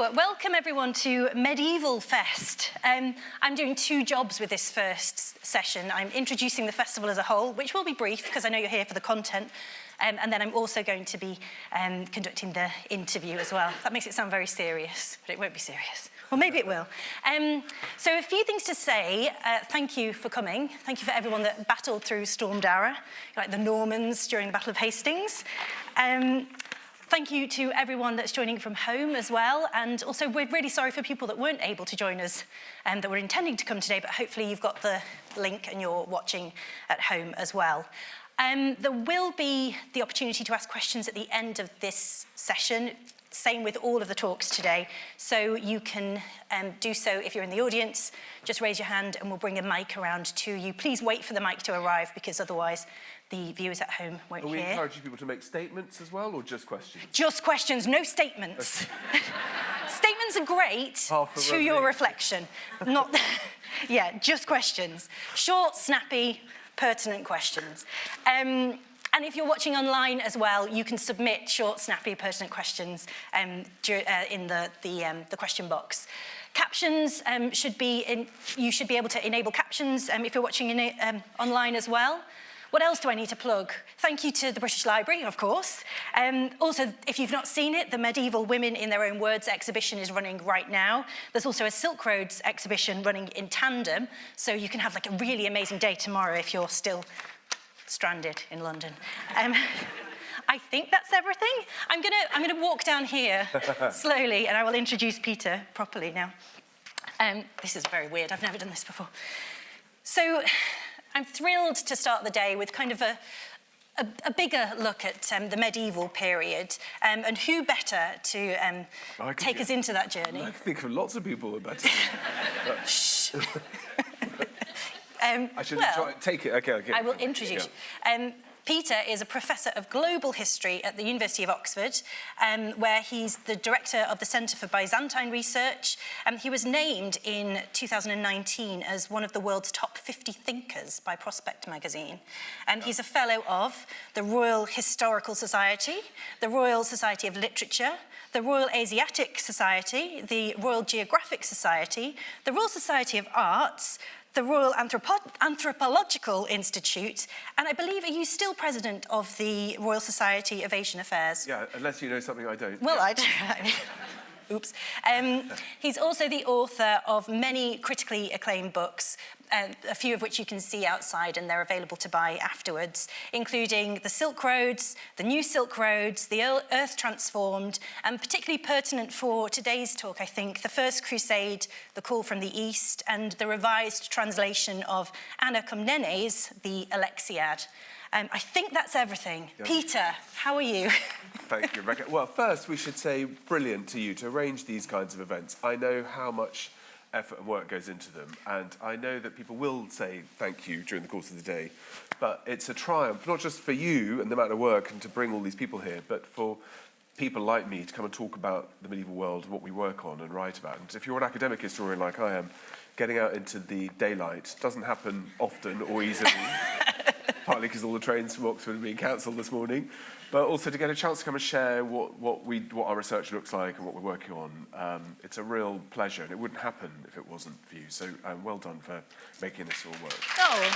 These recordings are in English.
So, welcome everyone to MEDIEVALFEST. I'm doing two jobs with this first session. I'm introducing the festival as a whole, which will be brief because I know you're here for the content. And then I'm also going to be conducting the interview as well. That makes it sound very serious, but it won't be serious. Well, maybe it will. So a few things to say. Thank you for coming. Thank you for everyone that battled through Storm Darragh, like the Normans during the Battle of Hastings. Thank you to everyone that's joining from home as well. And also, we're really sorry for people that weren't able to join us that were intending to come today, but hopefully you've got the link and you're watching at home as well. There will be the opportunity to ask questions at the end of this session. Same with all of the talks today. So you can do so if you're in the audience. Just raise your hand and we'll bring a mic around to you. Please wait for the mic to arrive because otherwise the viewers at home won't hear. Are we encouraging people to make statements as well, or just questions? Just questions, no statements. Statements are great to your reflection. Not, yeah, just questions. Short, snappy, pertinent questions. And if you're watching online as well, you can submit short, snappy, pertinent questions in the question box. Captions should be you should be able to enable captions if you're watching online as well. What else do I need to plug? Thank you to the British Library, of course. Also, if you've not seen it, the Medieval Women in Their Own Words exhibition is running right now. There's also a Silk Roads exhibition running in tandem, so you can have like a really amazing day tomorrow if you're still stranded in London. I think that's everything. I'm gonna walk down here slowly, and I will introduce Peter properly now. This is very weird. I've never done this before. So, I'm thrilled to start the day with kind of a bigger look at the medieval period, and who better to take us into that journey? I think of lots of people who are better. Shh. I should take it. Okay. I will introduce you. Peter is a professor of global history at the University of Oxford, where he's the director of the Centre for Byzantine Research. He was named in 2019 as one of the world's top 50 thinkers by Prospect magazine. He's a fellow of the Royal Historical Society, the Royal Society of Literature, the Royal Asiatic Society, the Royal Geographic Society, the Royal Society of Arts, the Royal Anthropological Institute, and I believe, are you still president of the Royal Society of Asian Affairs? Yeah, unless you know something I don't. Well, yeah. I don't. Oops. He's also the author of many critically acclaimed books, a few of which you can see outside and they're available to buy afterwards, including The Silk Roads, The New Silk Roads, The Earth Transformed, and particularly pertinent for today's talk, I think, The First Crusade, The Call from the East, and the revised translation of Anna Komnene's The Alexiad. I think that's everything. Yeah. Peter, how are you? Thank you, Rebecca. Well, first we should say brilliant to you to arrange these kinds of events. I know how much effort and work goes into them, and I know that people will say thank you during the course of the day, but it's a triumph, not just for you and the amount of work and to bring all these people here, but for people like me to come and talk about the medieval world and what we work on and write about. And if you're an academic historian like I am, getting out into the daylight doesn't happen often or easily. Partly because all the trains from Oxford are being cancelled this morning, but also to get a chance to come and share what our research looks like and what we're working on. It's a real pleasure, and it wouldn't happen if it wasn't for you. So well done for making this all work. Oh.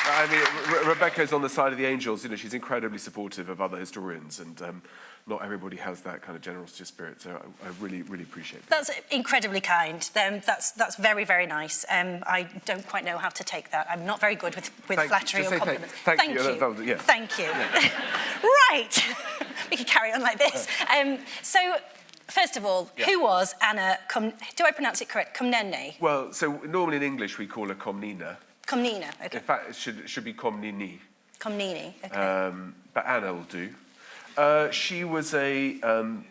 I mean, Rebecca's on the side of the angels. You know, she's incredibly supportive of other historians, and not everybody has that kind of generosity of spirit. So I really, really appreciate it. That's incredibly kind. That's very, very nice. I don't quite know how to take that. I'm not very good with flattery or compliments. Thank you. Yeah. Thank you. Yeah. Right. We can carry on like this. So, first of all, who was Anna do I pronounce it correct? Komnene? Well, so normally in English we call her Komnene. Komnene, okay. In fact, it should be Komnene. Komnene, okay. But Anna will do. She was a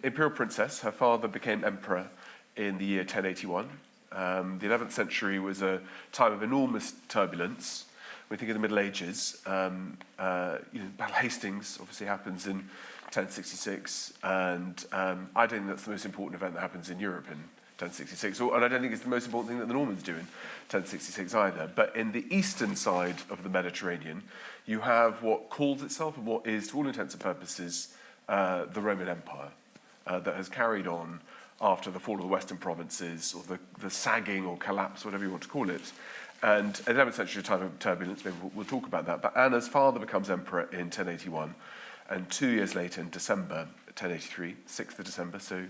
imperial princess. Her father became emperor in the year 1081. The 11th century was a time of enormous turbulence. When we think of the Middle Ages, Battle of Hastings obviously happens in 1066, and I don't think that's the most important event that happens in Europe in 1066, and I don't think it's the most important thing that the Normans do in 1066 either. But in the eastern side of the Mediterranean, you have what calls itself and what is, to all intents and purposes, the Roman Empire that has carried on after the fall of the Western provinces, or the sagging or collapse, whatever you want to call it. And 11th century, a time of turbulence, maybe we'll talk about that. But Anna's father becomes emperor in 1081, and 2 years later, in December 1083, 6th of December, so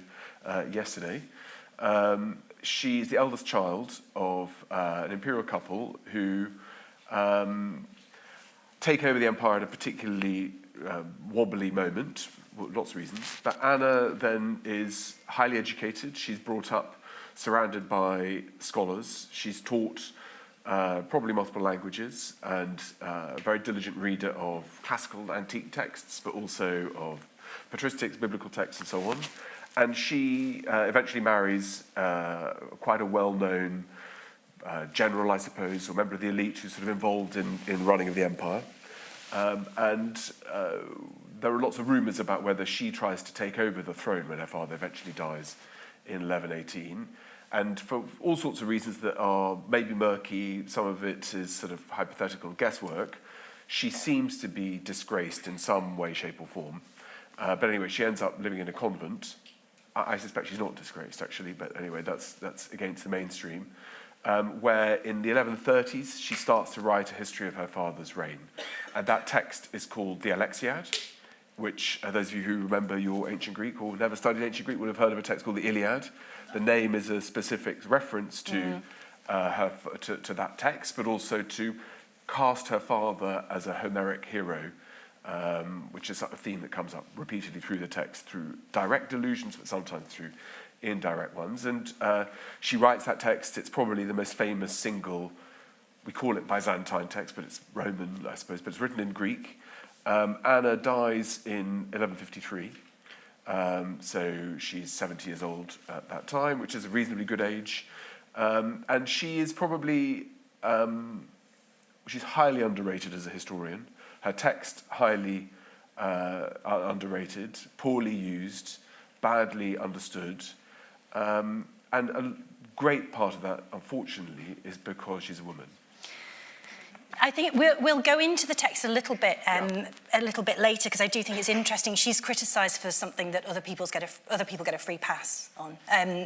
yesterday, she's the eldest child of an imperial couple who take over the empire at a particularly wobbly moment, lots of reasons. But Anna then is highly educated. She's brought up surrounded by scholars. She's taught probably multiple languages, and a very diligent reader of classical antique texts, but also of patristics, biblical texts, and so on. And she eventually marries quite a well-known general, I suppose, or member of the elite who's sort of involved in running of the empire. There are lots of rumours about whether she tries to take over the throne when her father eventually dies in 1118. And for all sorts of reasons that are maybe murky, some of it is sort of hypothetical guesswork, she seems to be disgraced in some way, shape or form. But anyway, she ends up living in a convent. I suspect she's not disgraced, actually, but anyway, that's against the mainstream. Where in the 1130s, she starts to write a history of her father's reign. And that text is called the Alexiad, which those of you who remember your ancient Greek or never studied ancient Greek would have heard of a text called the Iliad. The name is a specific reference to to that text, but also to cast her father as a Homeric hero, which is a theme that comes up repeatedly through the text, through direct allusions, but sometimes through indirect ones. And she writes that text. It's probably the most famous single, we call it Byzantine text, but it's Roman, I suppose, but it's written in Greek. Anna dies in 1153. So she's 70 years old at that time, which is a reasonably good age. And she is probably, she's highly underrated as a historian. Her text, highly underrated, poorly used, badly understood. And a great part of that, unfortunately, is because she's a woman. I think we'll go into the text a little bit later, because I do think it's interesting. She's criticised for something that other people get a free pass on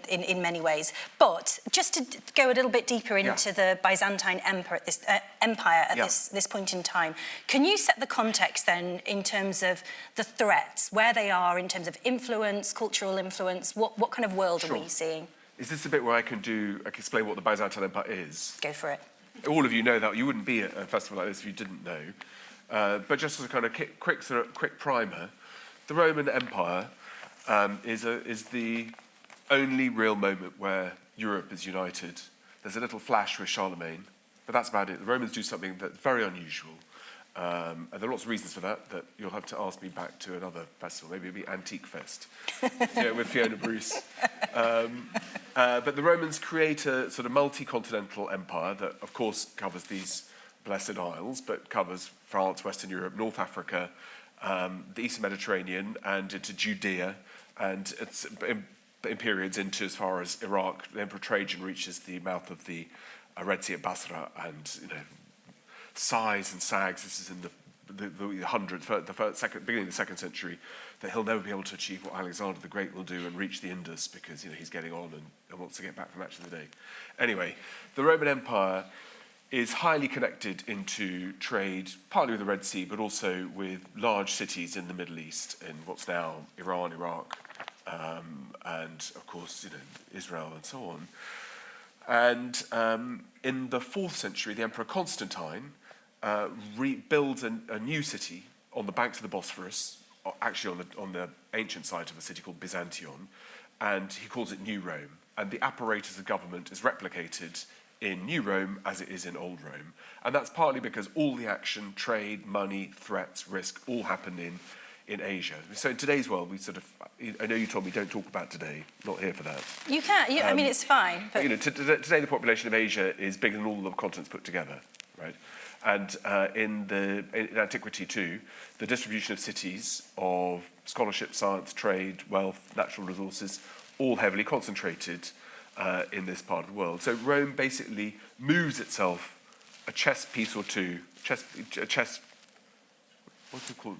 in many ways. But just to go a little bit deeper into the Byzantine empire at this point in time, can you set the context then in terms of the threats, where they are in terms of influence, cultural influence? What kind of world are we seeing? Is this a bit where I can explain what the Byzantine Empire is? Go for it. All of you know that. You wouldn't be at a festival like this if you didn't know. But just as a kind of quick primer, the Roman Empire is the only real moment where Europe is united. There's a little flash with Charlemagne, but that's about it. The Romans do something that's very unusual. And there are lots of reasons for that you'll have to ask me back to another festival. Maybe it'll be Antique Fest with Fiona Bruce. But the Romans create a sort of multi-continental empire that, of course, covers these Blessed Isles, but covers France, Western Europe, North Africa, the Eastern Mediterranean, and into Judea, and it's in periods into as far as Iraq. The Emperor Trajan reaches the mouth of the Red Sea at Basra, and sighs and sags. This is in the hundreds, beginning of the 2nd century, that he'll never be able to achieve what Alexander the Great will do and reach the Indus, because he's getting on and wants to get back for Match of the Day. Anyway, the Roman Empire is highly connected into trade, partly with the Red Sea, but also with large cities in the Middle East, in what's now Iran, Iraq, and of course Israel and so on. And in the 4th century, the Emperor Constantine rebuilds a new city on the banks of the Bosphorus, actually on the ancient site of a city called Byzantium, and he calls it New Rome. And the apparatus of government is replicated in New Rome as it is in Old Rome. And that's partly because all the action, trade, money, threats, risk, all happen in Asia. So in today's world, I know you told me don't talk about today, not here for that. You can, I mean, it's fine. But today the population of Asia is bigger than all the continents put together, right? And in antiquity too, the distribution of cities, of scholarship, science, trade, wealth, natural resources, all heavily concentrated in this part of the world. So Rome basically moves itself a chess piece or two, what's it called?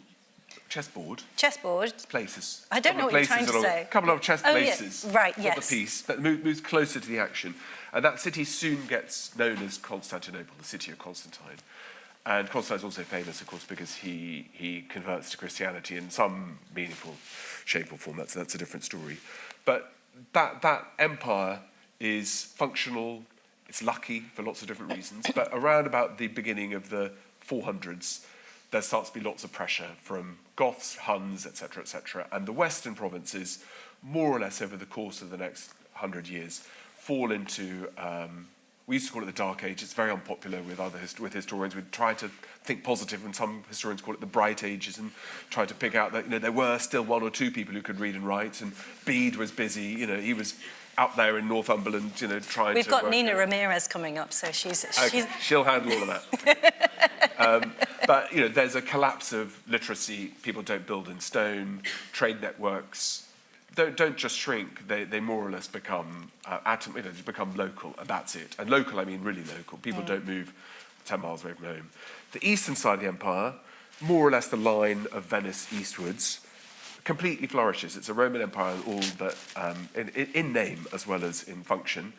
chessboard. Chessboard. Places. I don't know what you're trying to say. A couple of chess places. Yeah. Right, of yes. the piece that moves closer to the action. And that city soon gets known as Constantinople, the city of Constantine. And Constantine's also famous, of course, because he converts to Christianity in some meaningful shape or form. That's a different story. But that empire is functional, it's lucky for lots of different reasons, but around about the beginning of the 400s, there starts to be lots of pressure from Goths, Huns, etc., and the western provinces, more or less over the course of the next 100 years, fall into, we used to call it the Dark Age. It's very unpopular with historians. We try to think positive, and some historians call it the Bright Ages, and try to pick out that there were still one or two people who could read and write, and Bede was busy. He was out there in Northumberland, trying We've to. We've got Nina Ramirez coming up, so she'll handle all of that. But there's a collapse of literacy. People don't build in stone. Trade networks don't just shrink. They more or less become become local, and that's it. And local, I mean really local. People don't move 10 miles away from home. The eastern side of the empire, more or less the line of Venice eastwards, completely flourishes. It's a Roman Empire, all that in name as well as in function.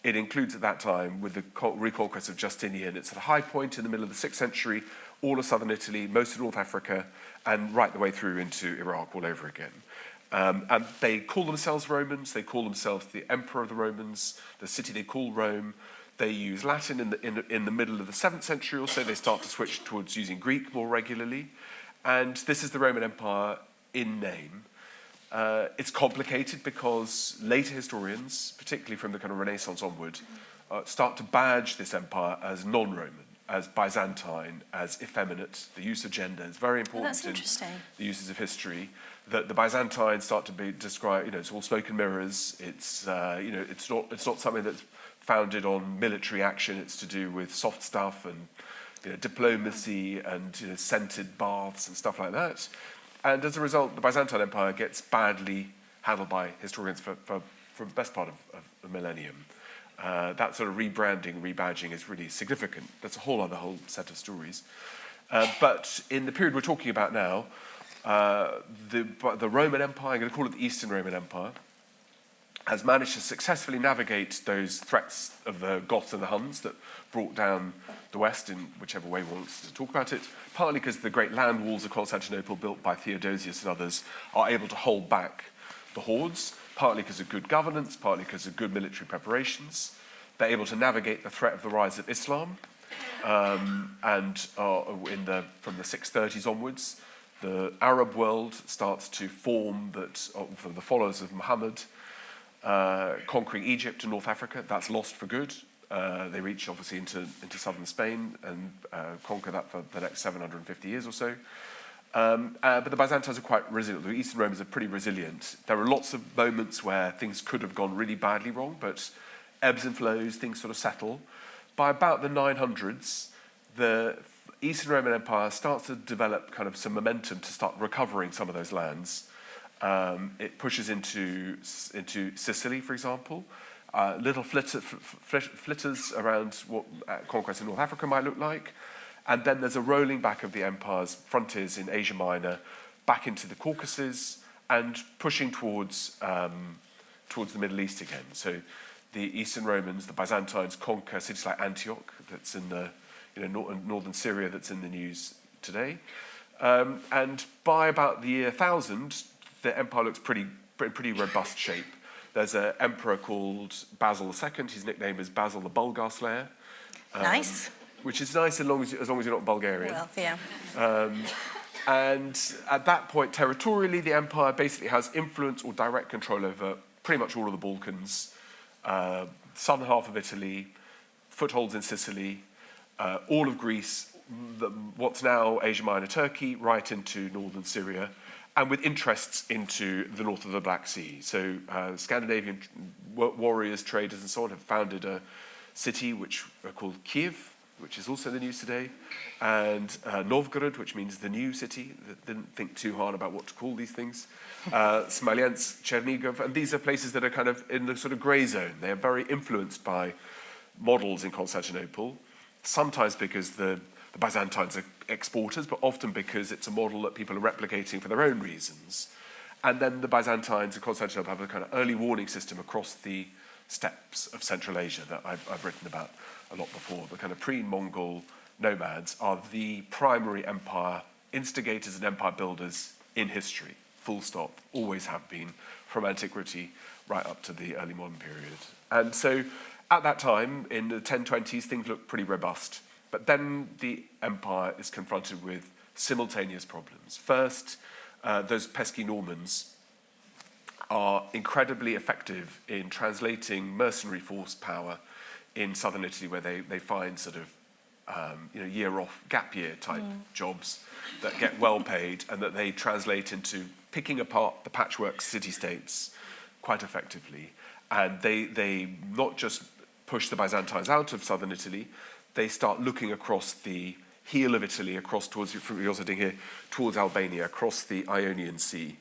It includes at that time, with the reconquest of Justinian, it's at a high point in the middle of the 6th century, all of southern Italy, most of North Africa, and right the way through into Iraq all over again. And they call themselves Romans. They call themselves the Emperor of the Romans. The city they call Rome. They use Latin in the middle of the 7th century or so. They start to switch towards using Greek more regularly. And this is the Roman Empire in name. It's complicated because later historians, particularly from the kind of Renaissance onward, start to badge this empire as non-Roman, as Byzantine, as effeminate. The use of gender is very important in the uses of history. That the Byzantines start to be described, it's all smoke and mirrors. It's it's not something that's founded on military action. It's to do with soft stuff and diplomacy and scented baths and stuff like that. And as a result, the Byzantine Empire gets badly handled by historians for the best part of a millennium. That sort of rebranding, rebadging is really significant. That's a whole set of stories. But in the period we're talking about now, the Roman Empire, I'm going to call it the Eastern Roman Empire, has managed to successfully navigate those threats of the Goths and the Huns that brought down the West in whichever way one wants to talk about it, partly because the great land walls of Constantinople built by Theodosius and others are able to hold back the hordes, partly because of good governance, partly because of good military preparations. They're able to navigate the threat of the rise of Islam, and from the 630s onwards, the Arab world starts to form from the followers of Muhammad, conquering Egypt and North Africa. That's lost for good. They reach, obviously, into southern Spain and conquer that for the next 750 years or so. But the Byzantines are quite resilient. The Eastern Romans are pretty resilient. There are lots of moments where things could have gone really badly wrong, but ebbs and flows, things sort of settle. By about the 900s, the Eastern Roman Empire starts to develop kind of some momentum to start recovering some of those lands. It pushes into Sicily, for example. Little flitters around what conquest in North Africa might look like. And then there's a rolling back of the empire's frontiers in Asia Minor, back into the Caucasus, and pushing towards the Middle East again. So the Eastern Romans, the Byzantines, conquer cities like Antioch, that's in the northern Syria, that's in the news today. And by about the year 1000, the empire looks pretty robust shape. There's an emperor called Basil II. His nickname is Basil the Bulgar Slayer. Nice. Which is nice as long as you're not Bulgarian. Well, yeah. And at that point, territorially, the empire basically has influence or direct control over pretty much all of the Balkans, southern half of Italy, footholds in Sicily, all of Greece, what's now Asia Minor Turkey, right into northern Syria, and with interests into the north of the Black Sea. So Scandinavian warriors, traders, and so on have founded a city which are called Kiev, which is also the news today, and Novgorod, which means the new city. Didn't think too hard about what to call these things. Smolensk, Chernigov, and these are places that are kind of in the sort of grey zone. They are very influenced by models in Constantinople, sometimes because the the Byzantines are exporters, but often because it's a model that people are replicating for their own reasons. And then the Byzantines and Constantinople have a kind of early warning system across the steppes of Central Asia that I've written about a lot before. The kind of pre-Mongol nomads are the primary empire instigators and empire builders in history, full stop, always have been, from antiquity right up to the early modern period. And so at that time, in the 1020s, things look pretty robust. But then the empire is confronted with simultaneous problems. First, those pesky Normans are incredibly effective in translating mercenary force power in southern Italy, where they find sort of year-off, gap-year type jobs that get well paid and that they translate into picking apart the patchwork city-states quite effectively. And they not just push the Byzantines out of southern Italy, they start looking across the heel of Italy, across towards, you're also doing here, towards Albania, across the Ionian Sea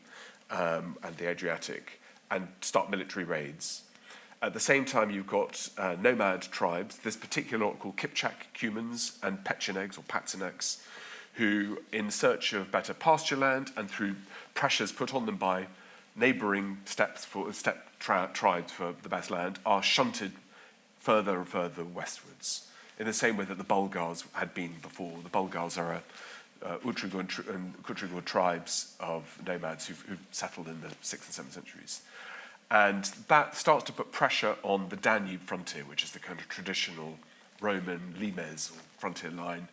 and the Adriatic, and start military raids. At the same time, you've got nomad tribes, this particular lot called Kipchak Cumans and Pechenegs or Patzineks, who, in search of better pasture land and through pressures put on them by neighbouring steppe tribes for the best land, are shunted further and further westwards, in the same way that the Bulgars had been before. The Bulgars are Utrigur and Kutrigur tribes of nomads who've settled in the 6th and 7th centuries. And that starts to put pressure on the Danube frontier, which is the kind of traditional Roman limes, or frontier line,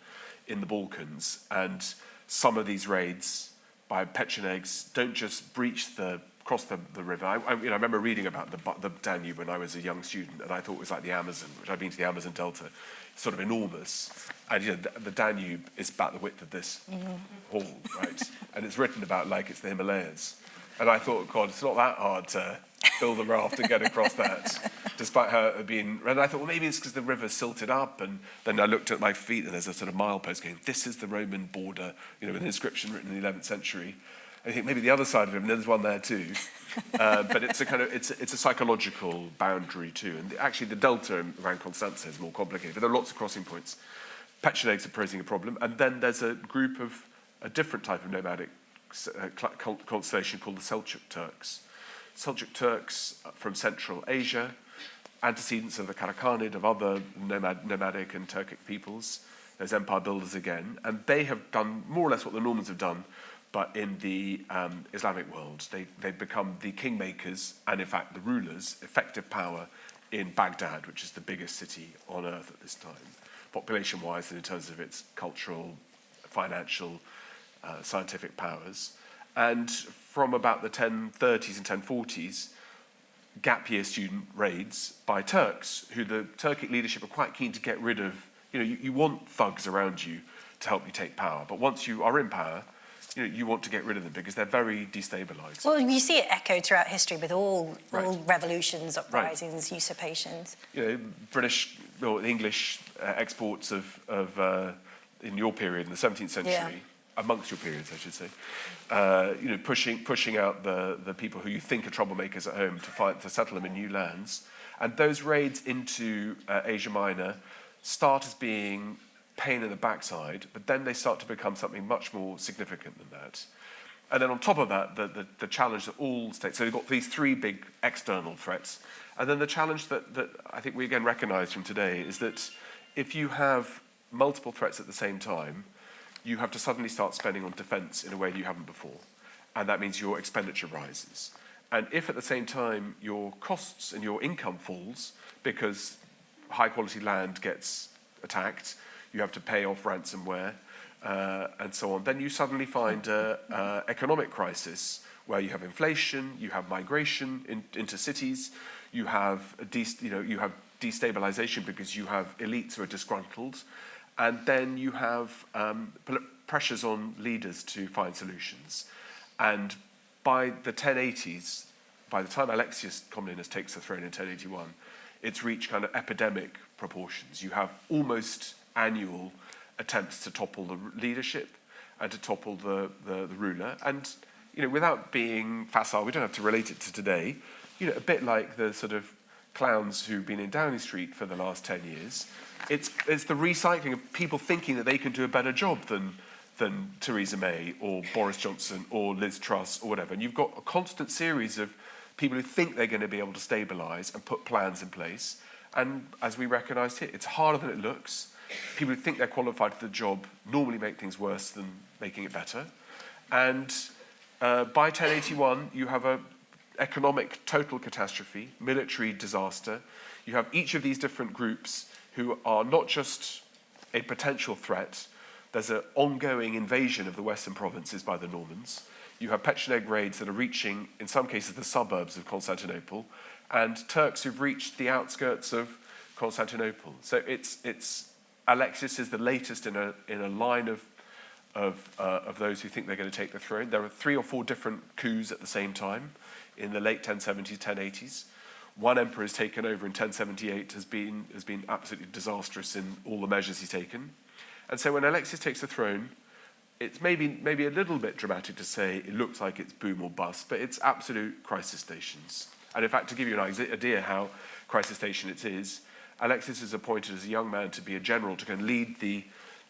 in the Balkans. And some of these raids by Pechenegs don't just cross the river. I remember reading about the Danube when I was a young student, and I thought it was like the Amazon, which I've been to the Amazon Delta, sort of enormous. And the Danube is about the width of this hall, right? And it's written about like it's the Himalayas. And I thought, God, it's not that hard to build a raft and get across that, despite how it had been. And I thought, well, maybe it's because the river's silted up. And then I looked at my feet, and there's a sort of milepost going, this is the Roman border, with an inscription written in the 11th century. I think maybe the other side of it, and there's one there too. But it's a kind of, it's a psychological boundary too. And actually the delta around Constanza is more complicated, but there are lots of crossing points. Pechenegs are posing a problem. And then there's a group of a different type of nomadic constellation called the Seljuk Turks. Seljuk Turks from Central Asia, antecedents of the Karakhanid, of other nomadic and Turkic peoples. There's empire builders again. And they have done more or less what the Normans have done, but in the Islamic world. They've become the kingmakers and, in fact, the rulers, effective power in Baghdad, which is the biggest city on earth at this time, population-wise and in terms of its cultural, financial, scientific powers. And from about the 1030s and 1040s, gap-year student raids by Turks, who the Turkic leadership are quite keen to get rid of. You want thugs around you to help you take power, but once you are in power, you want to get rid of them because they're very destabilised. Well, you see it echoed throughout history with all revolutions, uprisings, right. usurpations. British or English exports of in your period, in the 17th century, amongst your periods, I should say, pushing out the people who you think are troublemakers at home to settle them in new lands. And those raids into Asia Minor start as being pain in the backside, but then they start to become something much more significant than that. And then on top of that, the challenge that all states, so you've got these three big external threats, and then the challenge that I think we again recognise from today is that if you have multiple threats at the same time, you have to suddenly start spending on defence in a way that you haven't before. And that means your expenditure rises. And if at the same time your costs and your income falls because high quality land gets attacked, you have to pay off ransomware, and so on, then you suddenly find an economic crisis where you have inflation, you have migration into cities, you have destabilization because you have elites who are disgruntled, and then you have pressures on leaders to find solutions. And by the 1080s, by the time Alexiad Komnene takes the throne in 1081, it's reached kind of epidemic proportions. You have almost annual attempts to topple the leadership and to topple the ruler. And, without being facile, we don't have to relate it to today, a bit like the sort of clowns who've been in Downing Street for the last 10 years. It's the recycling of people thinking that they can do a better job than Theresa May or Boris Johnson or Liz Truss or whatever. And you've got a constant series of people who think they're going to be able to stabilise and put plans in place. And as we recognised here, it's harder than it looks. People who think they're qualified for the job normally make things worse than making it better. And by 1081, you have an economic total catastrophe, military disaster. You have each of these different groups who are not just a potential threat. There's an ongoing invasion of the western provinces by the Normans. You have Pecheneg raids that are reaching, in some cases, the suburbs of Constantinople, and Turks who've reached the outskirts of Constantinople. So it's Alexius is the latest in a line of those who think they're going to take the throne. There are 3 or 4 different coups at the same time in the late 1070s, 1080s. One emperor has taken over in 1078, has been absolutely disastrous in all the measures he's taken. And so when Alexius takes the throne, it's maybe a little bit dramatic to say it looks like it's boom or bust, but it's absolute crisis stations. And in fact, to give you an idea how crisis station it is, Alexius is appointed as a young man to be a general to go and lead the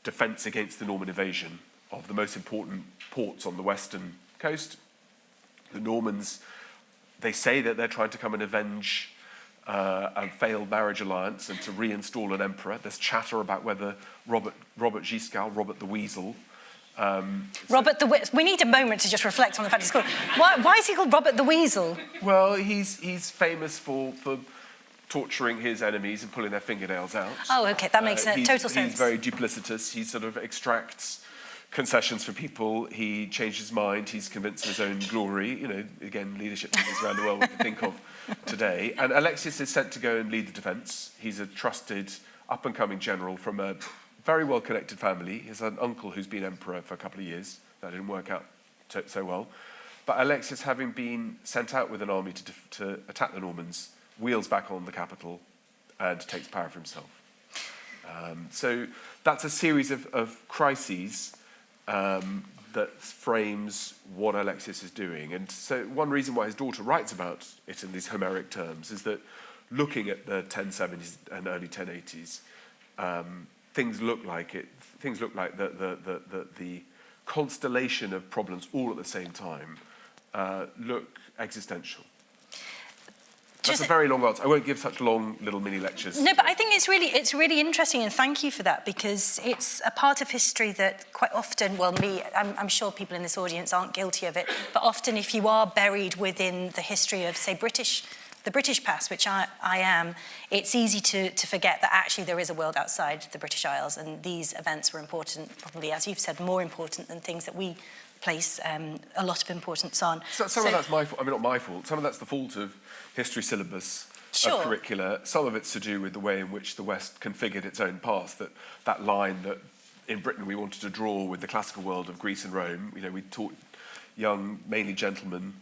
defence against the Norman invasion of the most important ports on the western coast. The Normans, they say that they're trying to come and avenge a failed marriage alliance and to reinstall an emperor. There's chatter about whether Robert Giscard, Robert the Weasel. We need a moment to just reflect on the fact he's called. Why is he called Robert the Weasel? Well, he's famous for torturing his enemies and pulling their fingernails out. Oh, okay, that makes total sense. He's very duplicitous. He sort of extracts concessions for people. He changed his mind. He's convinced of his own glory. You know, again, leadership things around the world we can think of today. And Alexius is sent to go and lead the defence. He's a trusted, up-and-coming general from a very well-connected family. He has an uncle who's been emperor for a couple of years. That didn't work out so well. But Alexius, having been sent out with an army to attack the Normans, wheels back on the capital and takes power for himself. So that's a series of crises that frames what Alexius is doing. And so one reason why his daughter writes about it in these Homeric terms is that looking at the 1070s and early 1080s, things look like the constellation of problems all at the same time look existential. That's a very long answer. I won't give such long little mini lectures. No, but I think it's really interesting, and thank you for that, because it's a part of history that quite often, well, I'm sure people in this audience aren't guilty of it, but often if you are buried within the history of, say, the British past, which I am, it's easy to forget that actually there is a world outside the British Isles, and these events were important, probably, as you've said, more important than things that we place a lot of importance on. So some of that's my fault. I mean, not my fault. Some of that's the fault of history syllabus, sure, of curricula. Some of it's to do with the way in which the West configured its own past. That line that in Britain we wanted to draw with the classical world of Greece and Rome. You know, we taught young, mainly gentlemen.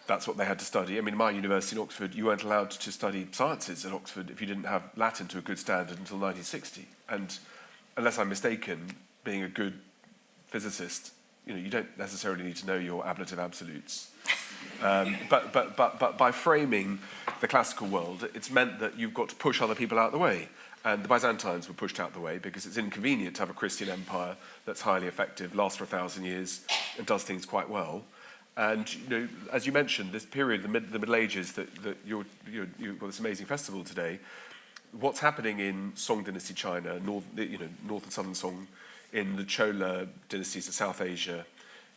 That's what they had to study. I mean, my university in Oxford, you weren't allowed to study sciences at Oxford if you didn't have Latin to a good standard until 1960. And unless I'm mistaken, being a good physicist, you know, you don't necessarily need to know your ablative absolutes. But by framing the classical world, it's meant that you've got to push other people out of the way. And the Byzantines were pushed out of the way because it's inconvenient to have a Christian empire that's highly effective, lasts for 1,000 years, and does things quite well. And, you know, as you mentioned, this period, the Middle Ages, that you've got this amazing festival today, what's happening in Song dynasty China, north and southern Song, in the Chola dynasties of South Asia,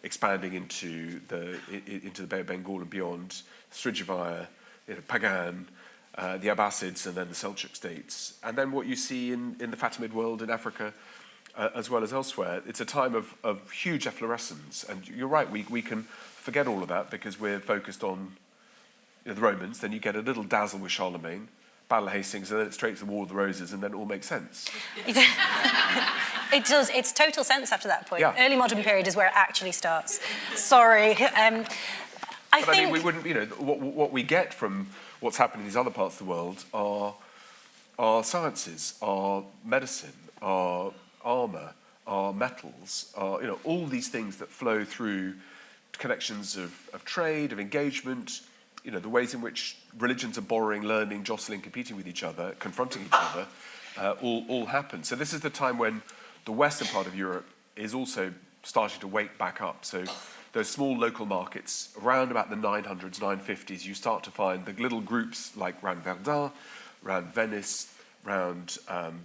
expanding into the Bay of Bengal and beyond, Srivijaya, Pagan, the Abbasids, and then the Seljuk states. And then what you see in the Fatimid world in Africa, as well as elsewhere, it's a time of huge efflorescence. And you're right, we can forget all of that because we're focused on the Romans. Then you get a little dazzle with Charlemagne, Battle of Hastings, and then it's straight to the War of the Roses, and then it all makes sense. It does. It's total sense after that point. Yeah. Early modern period is where it actually starts. Sorry. I mean, we wouldn't, what we get from what's happening in these other parts of the world are sciences, are medicine, are armour, are metals, are, all these things that flow through connections of trade, of engagement, the ways in which religions are borrowing, learning, jostling, competing with each other, confronting each other, all happen. So this is the time when the western part of Europe is also starting to wake back up. So those small local markets, around about the 900s, 950s, you start to find the little groups like around Verdun, around Venice, around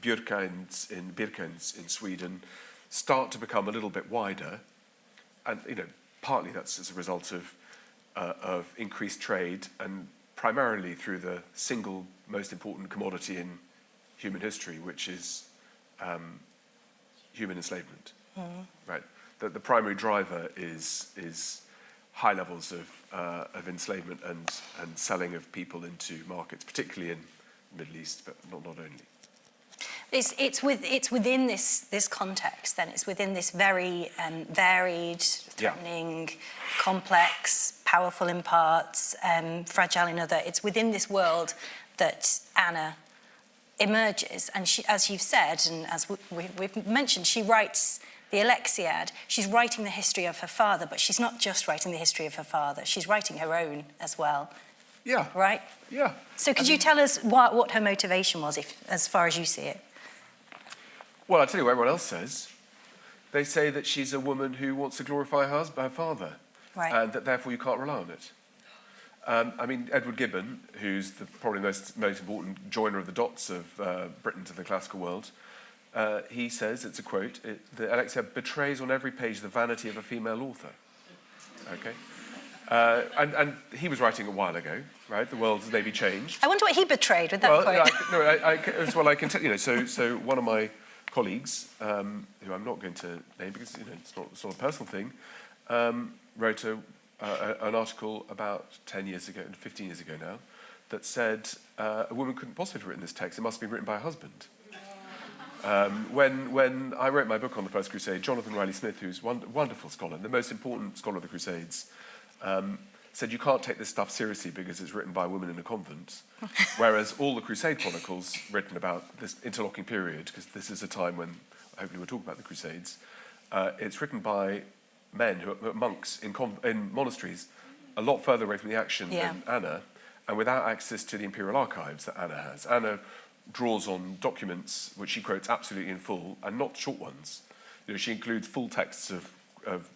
Birka in Sweden, start to become a little bit wider. And partly that's as a result of increased trade, and primarily through the single most important commodity in human history, which is human enslavement. Right. The primary driver is high levels of enslavement and selling of people into markets, particularly in the Middle East, but not only. It's within this context, then. It's within this very varied, threatening, complex, powerful in parts, fragile in other. It's within this world that Anna emerges. And she, as you've said, and as we've mentioned, she writes the Alexiad. She's writing the history of her father, but she's not just writing the history of her father. She's writing her own as well. Yeah. Right? Yeah. So could you tell us what her motivation was, as far as you see it? Well, I'll tell you what everyone else says. They say that she's a woman who wants to glorify her father, right, and that therefore you can't rely on it. I mean, Edward Gibbon, who's probably the most important joiner of the dots of Britain to the classical world, he says, it's a quote, the Alexiad betrays on every page the vanity of a female author. Okay? And he was writing a while ago, right? The world's maybe changed. I wonder what he betrayed with that quote. I can tell you. So one of my colleagues, who I'm not going to name because it's not a personal thing, wrote an article about 10 years ago, 15 years ago now, that said a woman couldn't possibly have written this text. It must have been written by a husband. When I wrote my book on the First Crusade, Jonathan Riley-Smith, who's a wonderful scholar, the most important scholar of the Crusades, said you can't take this stuff seriously because it's written by a woman in a convent, whereas all the Crusade chronicles written about this interlocking period, because this is a time when hopefully we'll talk about the Crusades, it's written by men who are monks in monasteries a lot further away from the action than Anna, and without access to the imperial archives that Anna has. Anna draws on documents which she quotes absolutely in full, and not short ones. She includes full texts of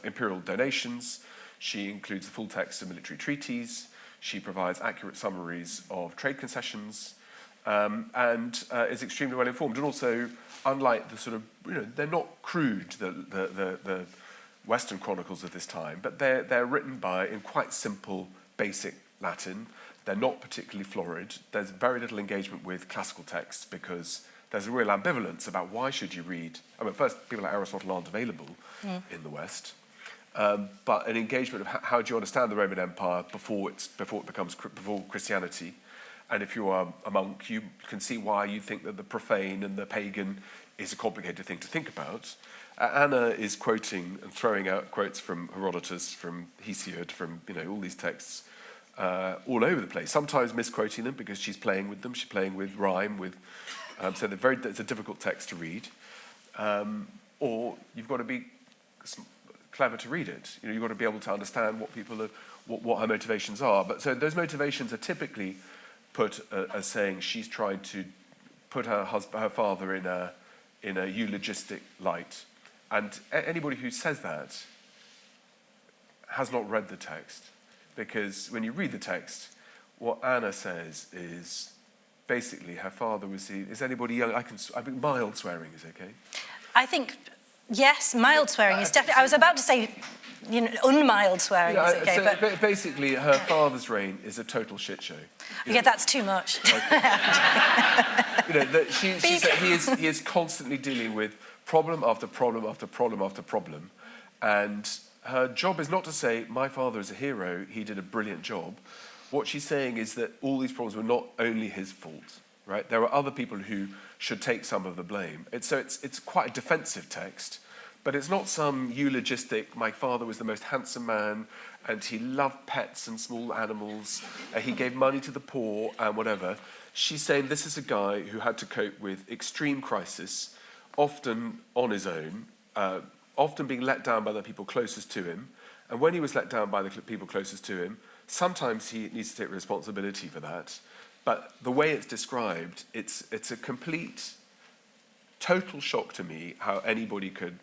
imperial donations. She includes the full text of military treaties. She provides accurate summaries of trade concessions, and is extremely well informed. And also, unlike the sort of, they're not crude, the Western chronicles of this time, but they're written in quite simple, basic Latin. They're not particularly florid. There's very little engagement with classical texts because there's a real ambivalence about why should you read. I mean, first, people like Aristotle aren't available in the West. But an engagement of how do you understand the Roman Empire before Christianity, and if you are a monk, you can see why you think that the profane and the pagan is a complicated thing to think about. Anna is quoting and throwing out quotes from Herodotus, from Hesiod, from all these texts all over the place. Sometimes misquoting them because she's playing with them. She's playing with rhyme, so it's a difficult text to read, or you've got to be clever to read it. You've got to be able to understand what her motivations are. But so those motivations are typically put as saying she's trying to put her father in a eulogistic light, and anybody who says that has not read the text, because when you read the text, what Anna says is basically her father was. Is anybody young? I think mild swearing is okay. I think. Yes, mild swearing is definitely. I was about to say, unmild swearing is okay, but basically, her father's reign is a total shit show. That's too much. He is constantly dealing with problem after problem after problem after problem, and her job is not to say my father is a hero. He did a brilliant job. What she's saying is that all these problems were not only his fault. Right? There are other people who should take some of the blame. It's quite a defensive text, but it's not some eulogistic, my father was the most handsome man, and he loved pets and small animals, he gave money to the poor, and whatever. She's saying this is a guy who had to cope with extreme crisis, often on his own, often being let down by the people closest to him, and when he was let down by the people closest to him, Sometimes he needs to take responsibility for that, but the way it's described, it's a complete, total shock to me how anybody could,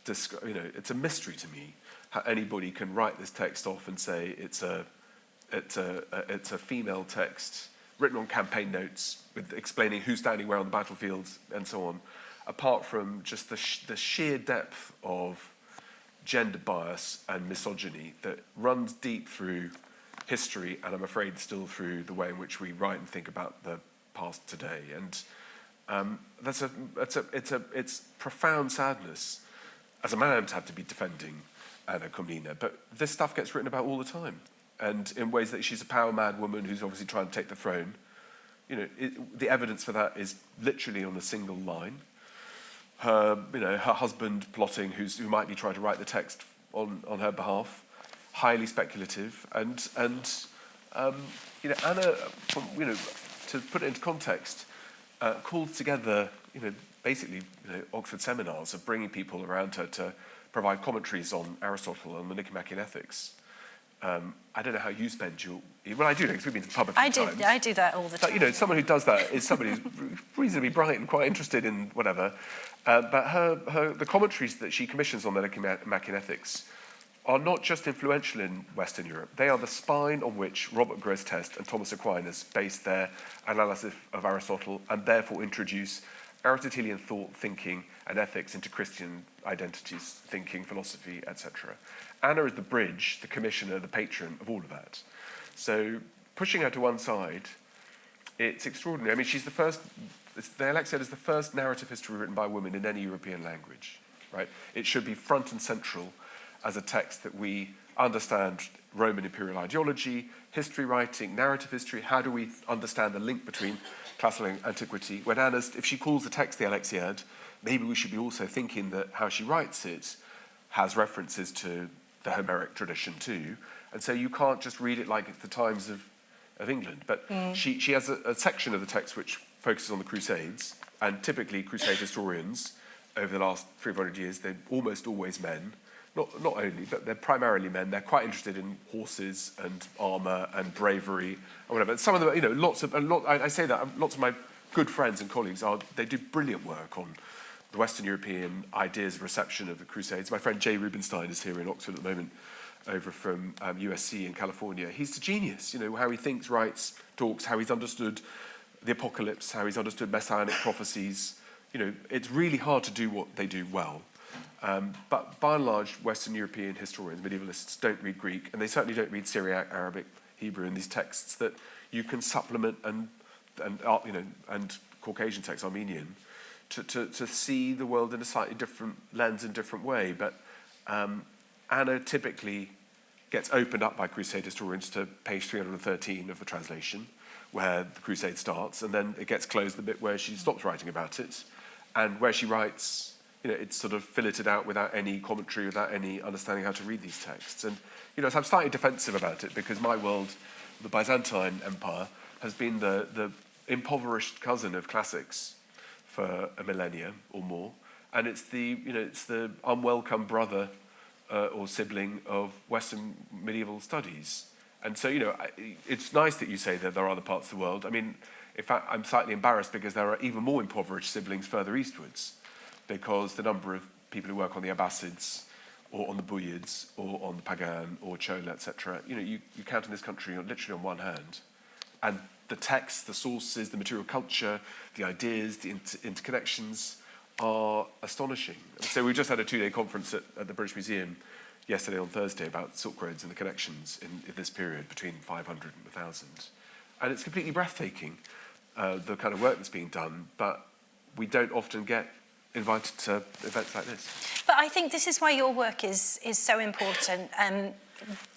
it's a mystery to me how anybody can write this text off and say it's a female text written on campaign notes with explaining who's standing where on the battlefields and so on, apart from just the sheer depth of gender bias and misogyny that runs deep through history, and I'm afraid still through the way in which we write and think about the past today. And it's profound sadness as a man to have to be defending Anna Komnene, but this stuff gets written about all the time, and in ways that she's a power-mad woman who's obviously trying to take the throne. The evidence for that is literally on a single line. Her husband plotting, who might be trying to write the text on her behalf, highly speculative, and Anna, to put it into context, called together, basically, Oxford seminars of bringing people around her to provide commentaries on Aristotle and the Nicomachean Ethics. I don't know how you spend your... Well, I do, because we've been to the pub a few times. I do that all the time. But, someone who does that is somebody who's reasonably bright and quite interested in whatever. But the commentaries that she commissions on the Nicomachean Ethics are not just influential in Western Europe. They are the spine on which Robert Grosseteste and Thomas Aquinas based their analysis of Aristotle and therefore introduce Aristotelian thought, thinking, and ethics into Christian identities, thinking, philosophy, etc. Anna is the bridge, the commissioner, the patron of all of that. So pushing her to one side, it's extraordinary. I mean, she's the Alexiad is the first narrative history written by a woman in any European language, right? It should be front and central as a text that we understand Roman imperial ideology, history writing, narrative history. How do we understand the link between classical antiquity? When if she calls the text the Alexiad, maybe we should be also thinking that how she writes it has references to the Homeric tradition too. And so you can't just read it like it's the times of England. But she has a section of the text which focuses on the Crusades, and typically Crusade historians over the last 300 years, they're almost always men. Not only, but they're primarily men. They're quite interested in horses and armour and bravery or whatever. Some of them, I say that, lots of my good friends and colleagues they do brilliant work on the Western European ideas of reception of the Crusades. My friend Jay Rubinstein is here in Oxford at the moment, over from USC in California. He's a genius, how he thinks, writes, talks, how he's understood the apocalypse, how he's understood messianic prophecies. It's really hard to do what they do well. But by and large, Western European historians, medievalists, don't read Greek, and they certainly don't read Syriac, Arabic, Hebrew, and these texts that you can supplement and Caucasian texts, Armenian, to see the world in a slightly different lens and different way. But Anna typically gets opened up by Crusade historians to page 313 of the translation, where the Crusade starts, and then it gets closed the bit where she stops writing about it, and where she writes, it's sort of filleted out without any commentary, without any understanding how to read these texts. And, so I'm slightly defensive about it because my world, the Byzantine Empire, has been the impoverished cousin of classics for a millennia or more. And it's the unwelcome brother or sibling of Western medieval studies. And so, it's nice that you say that there are other parts of the world. I mean, in fact, I'm slightly embarrassed because there are even more impoverished siblings further eastwards, because the number of people who work on the Abbasids or on the Buyids or on the Pagan or Chola, etc., you count in this country literally on one hand. And the texts, the sources, the material culture, the ideas, the interconnections are astonishing. So we just had a 2-day conference at the British Museum yesterday on Thursday about Silk Roads and the connections in this period between 500 and 1,000. And it's completely breathtaking, the kind of work that's being done, but we don't often get invited to events like this. But I think this is why your work is so important.